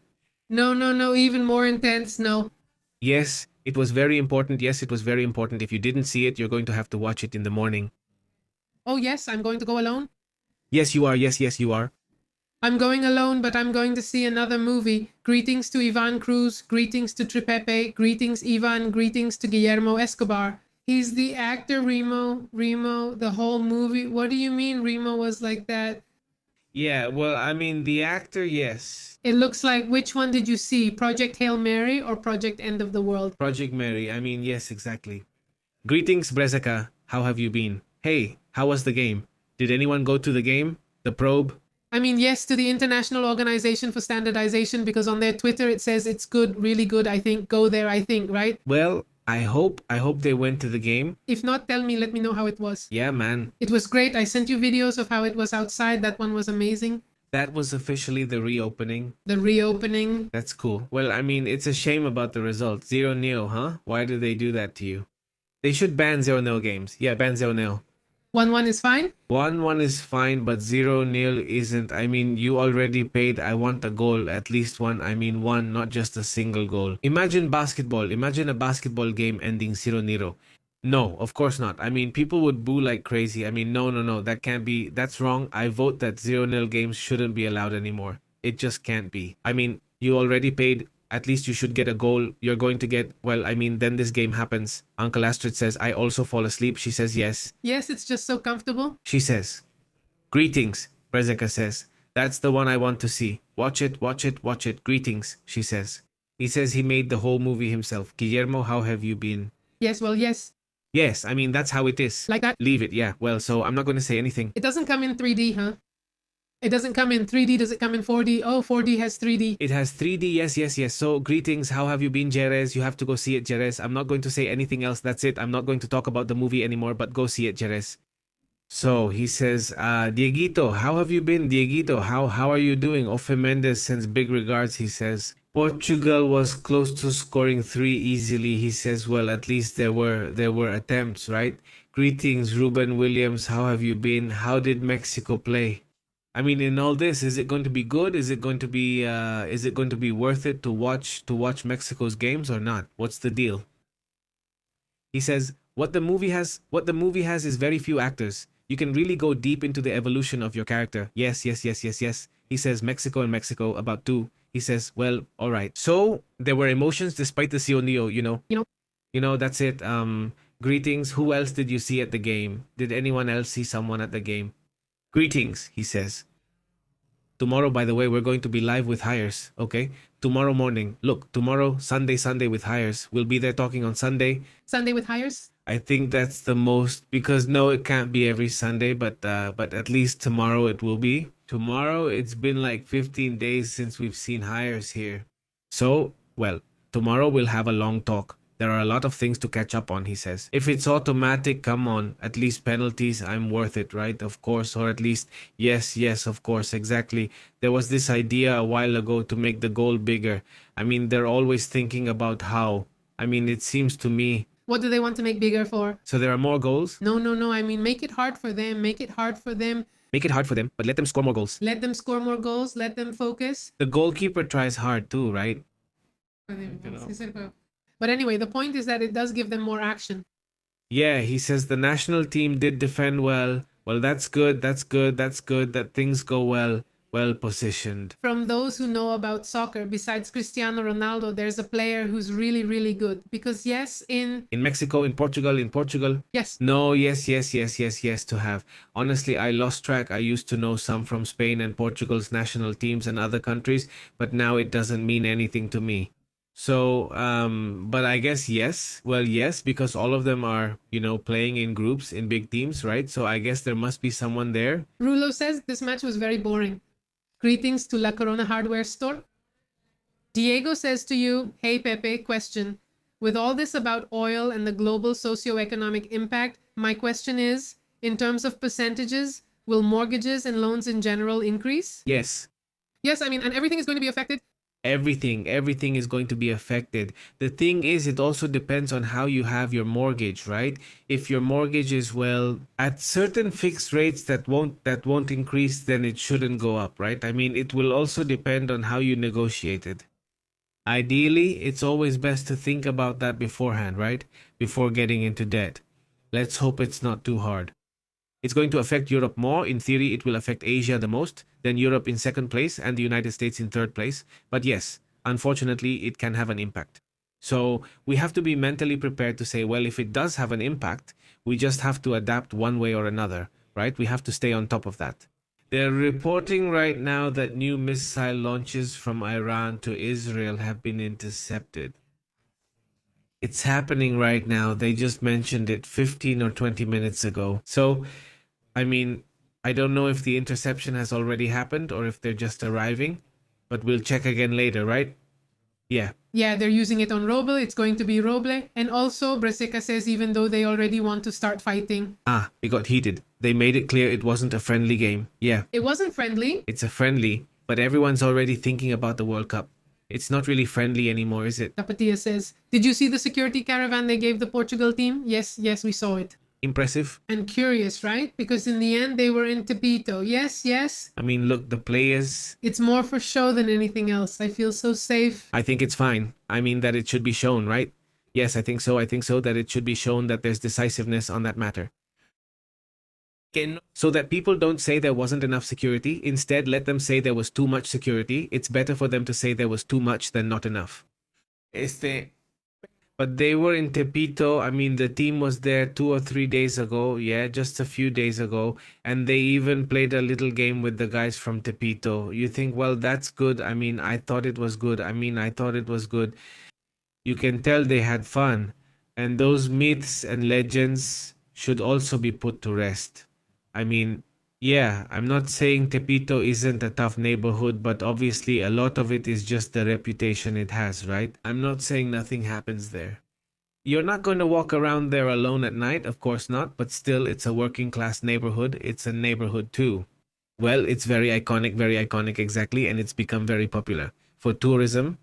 No, even more intense. No. Yes, it was very important. Yes, it was very important. If you didn't see it, you're going to have to watch it in the morning. Oh, yes, I'm going to go alone? Yes, you are. Yes, you are. I'm going alone, but I'm going to see another movie. Greetings to Ivan Cruz, greetings to Tripepe, greetings Ivan, greetings to Guillermo Escobar. He's the actor Remo, the whole movie. What do you mean Remo was like that? Yeah, well, I mean, the actor, yes. It looks like, which one did you see? Project Hail Mary or Project End of the World? Project Mary, I mean, yes, exactly. Greetings, Brezaka. How have you been? Hey, how was the game? Did anyone go to the game? The probe? I mean, yes, to the International Organization for Standardization, because on their Twitter it says it's good, really good, I think. Go there, I think, right? Well, I hope they went to the game. If not, tell me, let me know how it was. Yeah, man. It was great. I sent you videos of how it was outside. That one was amazing. That was officially the reopening. The reopening. That's cool. Well, I mean, it's a shame about the result. 0-0, huh? Why did they do that to you? They should ban 0-0 games. Yeah, ban 0-0. 1-1 is fine? 1-1 is fine, but 0-0 isn't. I mean, you already paid. I want a goal, at least one. I mean, one, not just a single goal. Imagine basketball. Imagine a basketball game ending 0-0. No, of course not. I mean, people would boo like crazy. I mean, no. That can't be. That's wrong. I vote that 0-0 games shouldn't be allowed anymore. It just can't be. I mean, you already paid. At least you should get a goal. You're going to get, well, I mean, then this game happens. Uncle Astrid says, I also fall asleep. She says, yes. Yes, it's just so comfortable. She says, greetings, Brezeka says. That's the one I want to see. Watch it, watch it, watch it. Greetings, she says. He says he made the whole movie himself. Guillermo, how have you been? Yes, well, yes. Yes, I mean, that's how it is. Like that? Leave it, yeah. Well, so I'm not going to say anything. It doesn't come in 3D, huh? It doesn't come in 3D. Does it come in 4D? Oh, 4D has 3D. It has 3D, yes. So, greetings, how have you been, Jerez? You have to go see it, Jerez. I'm not going to say anything else. That's it. I'm not going to talk about the movie anymore, but go see it, Jerez. So, he says, Dieguito, how have you been, Dieguito? How are you doing? Ofe Mendes sends big regards, he says. Portugal was close to scoring 3 easily. He says, well, at least there were attempts, right? Greetings, Ruben Williams. How have you been? How did Mexico play? I mean, in all this, is it going to be good? Is it going to be worth it to watch Mexico's games or not? What's the deal? He says, what the movie has is very few actors. You can really go deep into the evolution of your character. Yes. He says Mexico and Mexico, about 2. He says, well, all right. So there were emotions despite the Sionio, you know, that's it. Greetings. Who else did you see at the game? Did anyone else see someone at the game? Greetings, he says. Tomorrow, by the way, we're going to be live with hires, okay? Tomorrow morning. Look, tomorrow, Sunday with hires. We'll be there talking on Sunday. Sunday with hires? I think that's the most, because no, it can't be every Sunday, but at least tomorrow it will be. Tomorrow, it's been like 15 days since we've seen hires here. So, well, tomorrow we'll have a long talk. There are a lot of things to catch up on, he says. If it's automatic, come on. At least penalties, I'm worth it, right? Of course. Or at least, yes, of course, exactly. There was this idea a while ago to make the goal bigger. I mean, they're always thinking about how. I mean, it seems to me. What do they want to make bigger for? So there are more goals? No. I mean, make it hard for them. Make it hard for them, but let them score more goals. Let them score more goals. Let them focus. The goalkeeper tries hard too, right? But anyway, the point is that it does give them more action. Yeah, he says the national team did defend well. Well, that's good that things go well positioned. From those who know about soccer, besides Cristiano Ronaldo, there's a player who's really, really good. Because yes, in Mexico, in Portugal. Yes. No, yes to have. Honestly, I lost track. I used to know some from Spain and Portugal's national teams and other countries, but now it doesn't mean anything to me. So, but I guess yes. Well, yes, because all of them are, playing in groups, in big teams, right? So I guess there must be someone there. Rulo says this match was very boring. Greetings to La Corona Hardware Store. Diego says to you, hey Pepe, question. With all this about oil and the global socioeconomic impact, my question is, in terms of percentages, will mortgages and loans in general increase? Yes. Yes, I mean, and everything is going to be affected. Everything is going to be affected. The thing is, it also depends on how you have your mortgage, right? If your mortgage is, well, at certain fixed rates that won't increase, then it shouldn't go up, right? I mean, it will also depend on how you negotiate it. Ideally, it's always best to think about that beforehand, right? Before getting into debt. Let's hope it's not too hard. It's going to affect Europe more. In theory, it will affect Asia the most, then Europe in second place, and the United States in third place. But yes, unfortunately, it can have an impact. So we have to be mentally prepared to say, well, if it does have an impact, we just have to adapt one way or another, right? We have to stay on top of that. They're reporting right now that new missile launches from Iran to Israel have been intercepted. It's happening right now. They just mentioned it 15 or 20 minutes ago. So, I mean, I don't know if the interception has already happened or if they're just arriving, but we'll check again later, right? Yeah. Yeah, they're using it on Roble. It's going to be Roble. And also, Breseka says even though they already want to start fighting. It got heated. They made it clear it wasn't a friendly game. Yeah. It wasn't friendly. It's a friendly, but everyone's already thinking about the World Cup. It's not really friendly anymore, is it? Tapatia says, did you see the security caravan they gave the Portugal team? Yes, we saw it. Impressive. And curious, right? Because in the end, they were in Tepito. Yes. I mean, look, the players, It's more for show than anything else. I feel so safe. I think it's fine. I mean, that it should be shown, right? Yes, I think so. I think so that it should be shown that there's decisiveness on that matter. So that people don't say there wasn't enough security. Instead, let them say there was too much security. It's better for them to say there was too much than not enough. But they were in Tepito. I mean, the team was there 2 or 3 days ago. Yeah, just a few days ago. And they even played a little game with the guys from Tepito. You think, well, that's good. I mean, I thought it was good. You can tell they had fun. And those myths and legends should also be put to rest. I mean, yeah, I'm not saying Tepito isn't a tough neighborhood, but obviously a lot of it is just the reputation it has, right? I'm not saying nothing happens there. You're not going to walk around there alone at night, of course not, but still, it's a working class neighborhood. It's a neighborhood too. Well, it's very iconic, exactly, and it's become very popular. For tourism,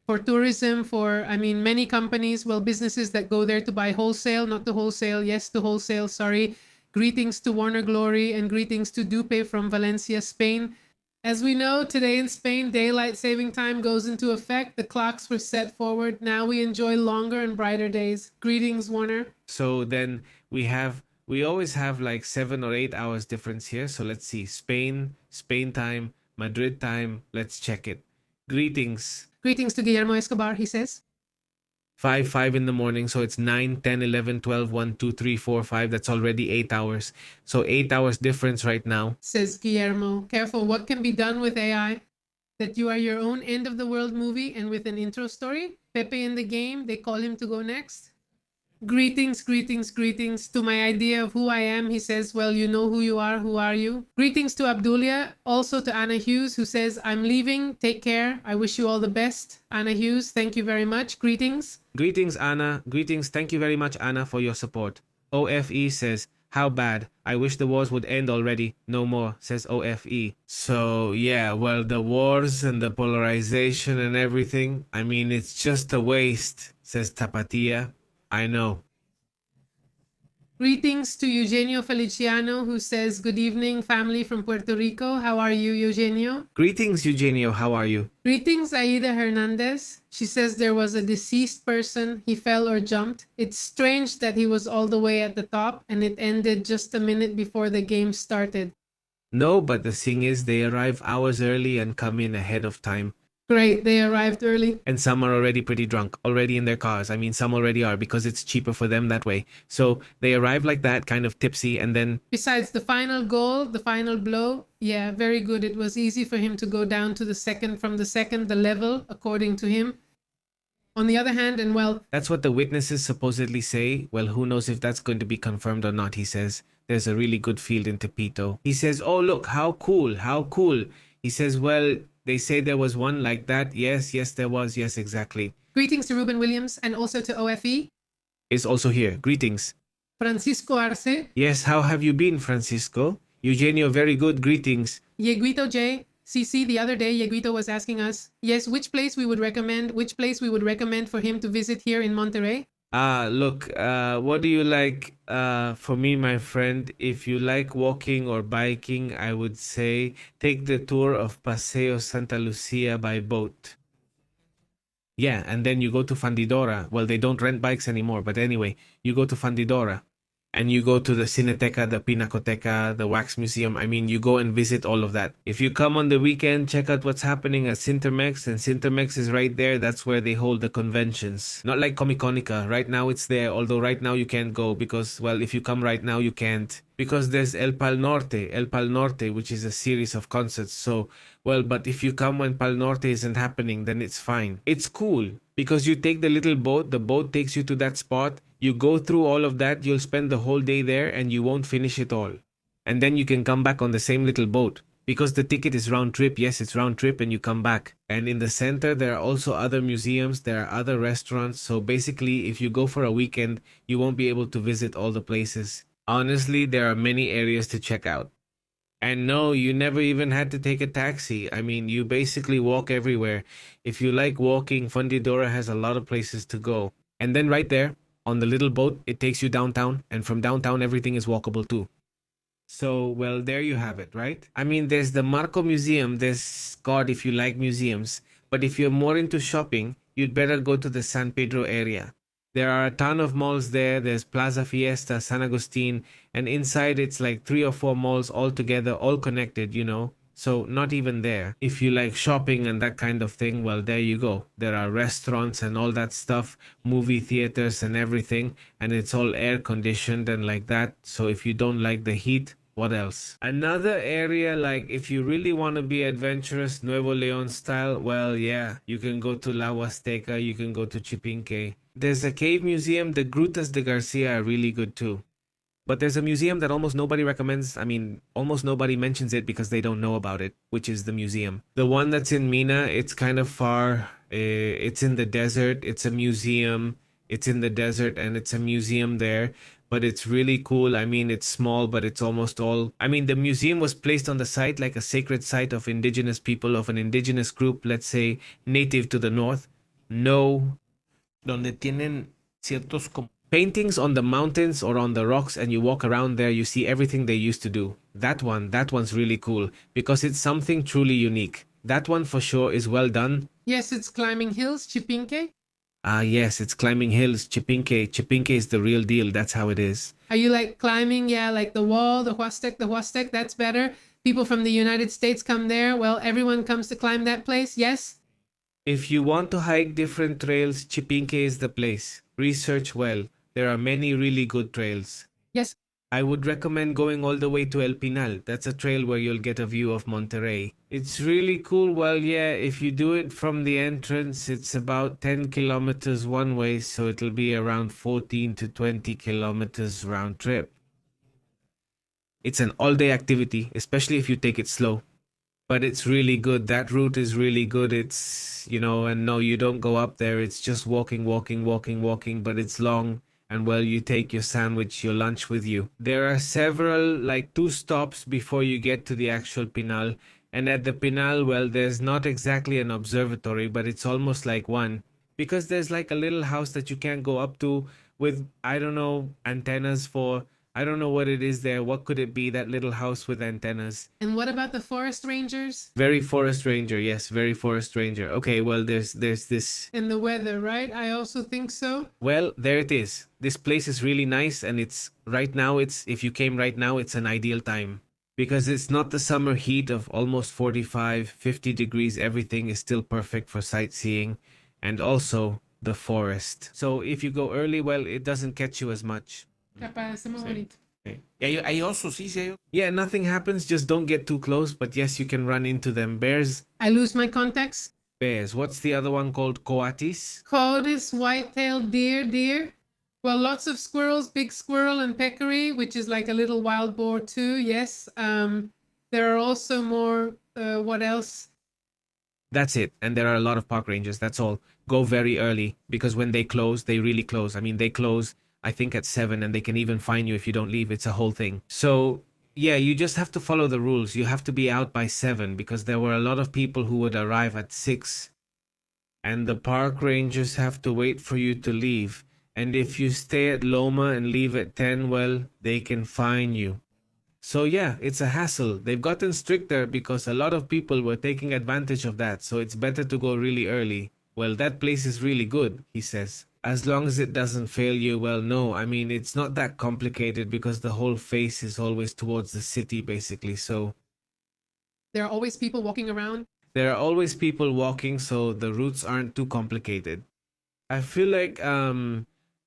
Many companies, businesses that go there to buy wholesale, not to wholesale, yes, to wholesale, sorry. Greetings to Warner Glory and greetings to Dupe from Valencia, Spain. As we know, today in Spain, daylight saving time goes into effect. The clocks were set forward. Now we enjoy longer and brighter days. Greetings, Warner. So then we always have like 7 or 8 hours difference here. So let's see, Spain time, Madrid time. Let's check it. Greetings. Greetings to Guillermo Escobar, he says. 5 in the morning, so it's 9, 10, 11, 12, 1, 2, 3, 4, 5. That's already 8 hours. So 8 hours difference right now. Says Guillermo. Careful, what can be done with AI? That you are your own end of the world movie and with an intro story? Pepe in the game, they call him to go next. Greetings to my idea of who I am. He says, well, you know who you are. Who are you? Greetings to Abdulia. Also to Anna Hughes, who says, I'm leaving. Take care. I wish you all the best. Anna Hughes, thank you very much. Greetings. Greetings, Anna. Greetings. Thank you very much, Anna, for your support. OFE says, how bad. I wish the wars would end already. No more, says OFE. So, yeah, well, the wars and the polarization and everything, I mean, it's just a waste, says Tapatia. I know. Greetings to Eugenio Feliciano, who says, good evening, family from Puerto Rico. How are you, Eugenio? Greetings, Eugenio. How are you? Greetings, Aida Hernandez. She says there was a deceased person. He fell or jumped. It's strange that he was all the way at the top and it ended just a minute before the game started. No, but the thing is, they arrive hours early and come in ahead of time. Great, they arrived early. And some are already pretty drunk, already in their cars. I mean, some already are because it's cheaper for them that way. So they arrive like that, kind of tipsy, and then... Besides the final goal, the final blow, yeah, very good. It was easy for him to go down to the second, the level, according to him. On the other hand, and well... That's what the witnesses supposedly say. Well, who knows if that's going to be confirmed or not, he says. There's a really good field in Tepito. He says, oh, look, how cool. He says, well... They say there was one like that. Yes, there was. Yes, exactly. Greetings to Ruben Williams and also to OFE. Is also here. Greetings. Francisco Arce. Yes, how have you been, Francisco? Eugenio, very good. Greetings. Yeguito J. CC, the other day, Yeguito was asking us, yes, which place we would recommend for him to visit here in Monterrey? Look, what do you like? For me, my friend, if you like walking or biking, I would say take the tour of Paseo Santa Lucia by boat. Yeah, and then you go to Fundidora. Well, they don't rent bikes anymore, but anyway, you go to Fundidora. And you go to the Cineteca, the Pinacoteca, the Wax Museum. I mean, you go and visit all of that. If you come on the weekend, check out what's happening at Cintermex. And Cintermex is right there. That's where they hold the conventions. Not like Comiconica. Right now it's there. Although right now you can't go because, well, if you come right now, you can't. Because there's El Pal Norte, which is a series of concerts. So, well, but if you come when Pal Norte isn't happening, then it's fine. It's cool because you take the little boat. The boat takes you to that spot. You go through all of that, you'll spend the whole day there and you won't finish it all. And then you can come back on the same little boat. Because the ticket is round trip, yes, it's round trip and you come back. And in the center, there are also other museums, there are other restaurants. So basically, if you go for a weekend, you won't be able to visit all the places. Honestly, there are many areas to check out. And no, you never even had to take a taxi. I mean, you basically walk everywhere. If you like walking, Fundidora has a lot of places to go. And then right there on the little boat, it takes you downtown. And from downtown, everything is walkable too. So, well, there you have it, right? I mean, there's the Marco Museum. There's God if you like museums. But if you're more into shopping, you'd better go to the San Pedro area. There are a ton of malls there. There's Plaza Fiesta, San Agustin, and inside it's like three or four malls all together, all connected, you know. So, not even there. If you like shopping and that kind of thing, well, there you go. There are restaurants and all that stuff, movie theaters and everything, and it's all air conditioned and like that. So, if you don't like the heat, what else? Another area, like if you really want to be adventurous, Nuevo Leon style, well, yeah, you can go to La Huasteca, you can go to Chipinque. There's a cave museum, the Grutas de Garcia are really good too. But there's a museum that almost nobody recommends. I mean, almost nobody mentions it because they don't know about it, which is the museum. The one that's in Mina, it's kind of far. It's in the desert. It's a museum. It's in the desert and it's a museum there. But it's really cool. I mean, it's small, but it's almost all. I mean, the museum was placed on the site like a sacred site of indigenous people, of an indigenous group, let's say native to the north. No, donde tienen ciertos paintings on the mountains or on the rocks, and you walk around there, you see everything they used to do. That one's really cool because it's something truly unique. That one for sure is well done. Yes, it's climbing hills, Chipinque. Ah, yes, it's climbing hills. Chipinque. Chipinque is the real deal. That's how it is. Are you like climbing? Yeah, like the wall, the Huastec, that's better. People from the United States come there. Well, everyone comes to climb that place. Yes. If you want to hike different trails, Chipinque is the place. Research well. There are many really good trails. Yes. I would recommend going all the way to El Pinal. That's a trail where you'll get a view of Monterrey. It's really cool. Well, yeah, if you do it from the entrance, it's about 10 kilometers one way, so it'll be around 14 to 20 kilometers round trip. It's an all-day activity, especially if you take it slow. But it's really good. That route is really good. It's, and no, you don't go up there. It's just walking, walking, walking, walking, but it's long. And well, you take your sandwich, your lunch with you. There are several, like 2 stops before you get to the actual Pinal. And at the Pinal, well, there's not exactly an observatory, but it's almost like one. Because there's like a little house that you can't go up to with, I don't know, antennas for, I don't know what it is there. What could it be, that little house with antennas? And what about the forest rangers? Very forest ranger, yes, very forest ranger. Okay, well, there's this. And the weather, right? I also think so. Well, there it is. This place is really nice, and it's right now. If you came right now, it's an ideal time because it's not the summer heat of almost 45, 50 degrees. Everything is still perfect for sightseeing, and also the forest. So if you go early, well, it doesn't catch you as much. Capaz, muy bonito. Okay. Yeah, nothing happens. Just don't get too close. But yes, you can run into them. Bears. I lose my contacts. Bears. What's the other one called? Coatis? Coatis, white-tailed deer. Well, lots of squirrels, big squirrel and peccary, which is like a little wild boar too. Yes. There are also more. What else? That's it. And there are a lot of park rangers. That's all. Go very early because when they close, they really close. I mean, they close, I think, at 7, and they can even fine you if you don't leave. It's a whole thing. So yeah, you just have to follow the rules. You have to be out by 7 because there were a lot of people who would arrive at 6, and the park rangers have to wait for you to leave. And if you stay at Loma and leave at 10, well, they can fine you. So yeah, it's a hassle. They've gotten stricter because a lot of people were taking advantage of that. So it's better to go really early. Well, that place is really good, he says. As long as it doesn't fail you, well, no. I mean, it's not that complicated because the whole face is always towards the city, basically. So there are always people walking around. There are always people walking, so the routes aren't too complicated. I feel like,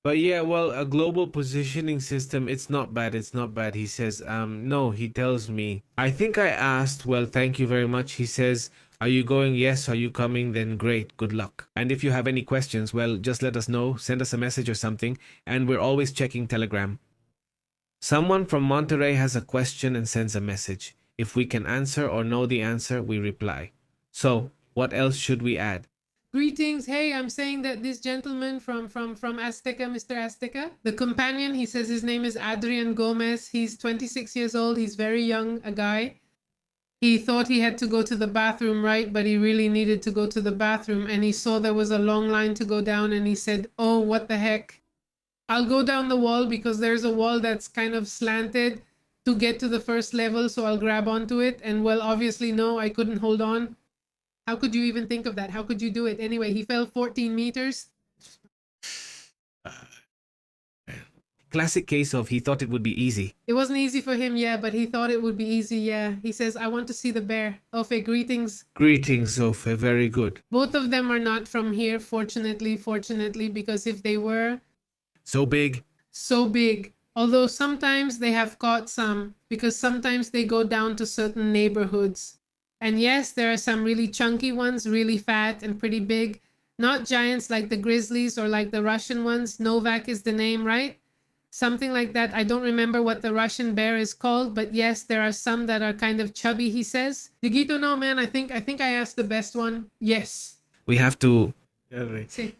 but yeah, well, a global positioning system, it's not bad, he says. No, he tells me. I think I asked, well, thank you very much. He says, are you going? Yes. Are you coming? Then great. Good luck. And if you have any questions, well, just let us know. Send us a message or something. And we're always checking Telegram. Someone from Monterrey has a question and sends a message. If we can answer or know the answer, we reply. So, what else should we add? Greetings. Hey, I'm saying that this gentleman from Azteca, Mr. Azteca, the companion, he says his name is Adrian Gomez. He's 26 years old. He's very young, a guy. He thought he had to go to the bathroom, right? But he really needed to go to the bathroom, and he saw there was a long line to go down, and he said, oh, what the heck? I'll go down the wall because there's a wall that's kind of slanted to get to the first level, so I'll grab onto it. And well, obviously, no, I couldn't hold on. How could you even think of that? How could you do it? Anyway, he fell 14 meters. Classic case of he thought it would be easy. It wasn't easy for him, yeah, but he thought it would be easy, yeah. He says, I want to see the bear. Ofe, greetings. Greetings, Ofe. Very good. Both of them are not from here, fortunately, because if they were... So big. So big. Although sometimes they have caught some, because sometimes they go down to certain neighborhoods. And yes, there are some really chunky ones, really fat and pretty big. Not giants like the grizzlies or like the Russian ones. Novak is the name, right? Something like that. I don't remember what the Russian bear is called, but yes, there are some that are kind of chubby, he says. Digito, no, man, I think I asked the best one. Yes. We have to... Sí.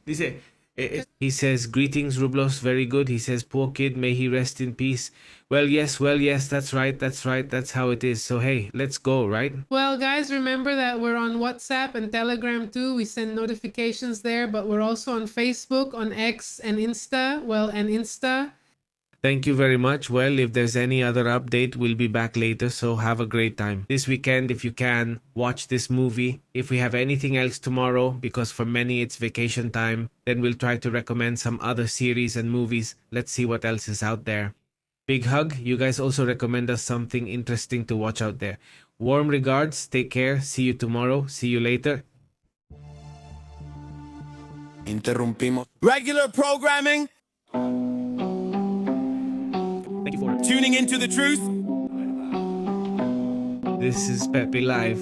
He says, greetings, Rublos, very good. He says, poor kid, may he rest in peace. Well, yes, that's right, that's how it is. So, hey, let's go, right? Well, guys, remember that we're on WhatsApp and Telegram too. We send notifications there, but we're also on Facebook, on X and Insta. Thank you very much. Well, if there's any other update, we'll be back later, so have a great time. This weekend, if you can, watch this movie. If we have anything else tomorrow, because for many it's vacation time, then we'll try to recommend some other series and movies. Let's see what else is out there. Big hug. You guys also recommend us something interesting to watch out there. Warm regards. Take care. See you tomorrow. See you later. Interrumpimos. Regular programming. Thank you for Tuning into the truth. This is Pepe Live.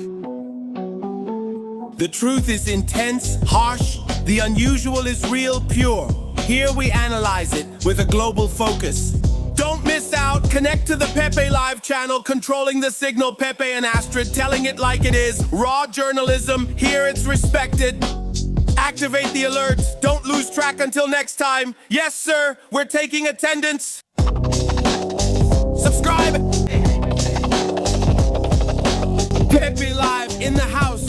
The truth is intense, harsh. The unusual is real, pure. Here we analyze it with a global focus. Don't miss out. Connect to the Pepe Live channel, controlling the signal. Pepe and Astrid, telling it like it is. Raw journalism. Here it's respected. Activate the alerts. Don't lose track until next time. Yes, sir. We're taking attendance. Subscribe. Pepe Live in the house.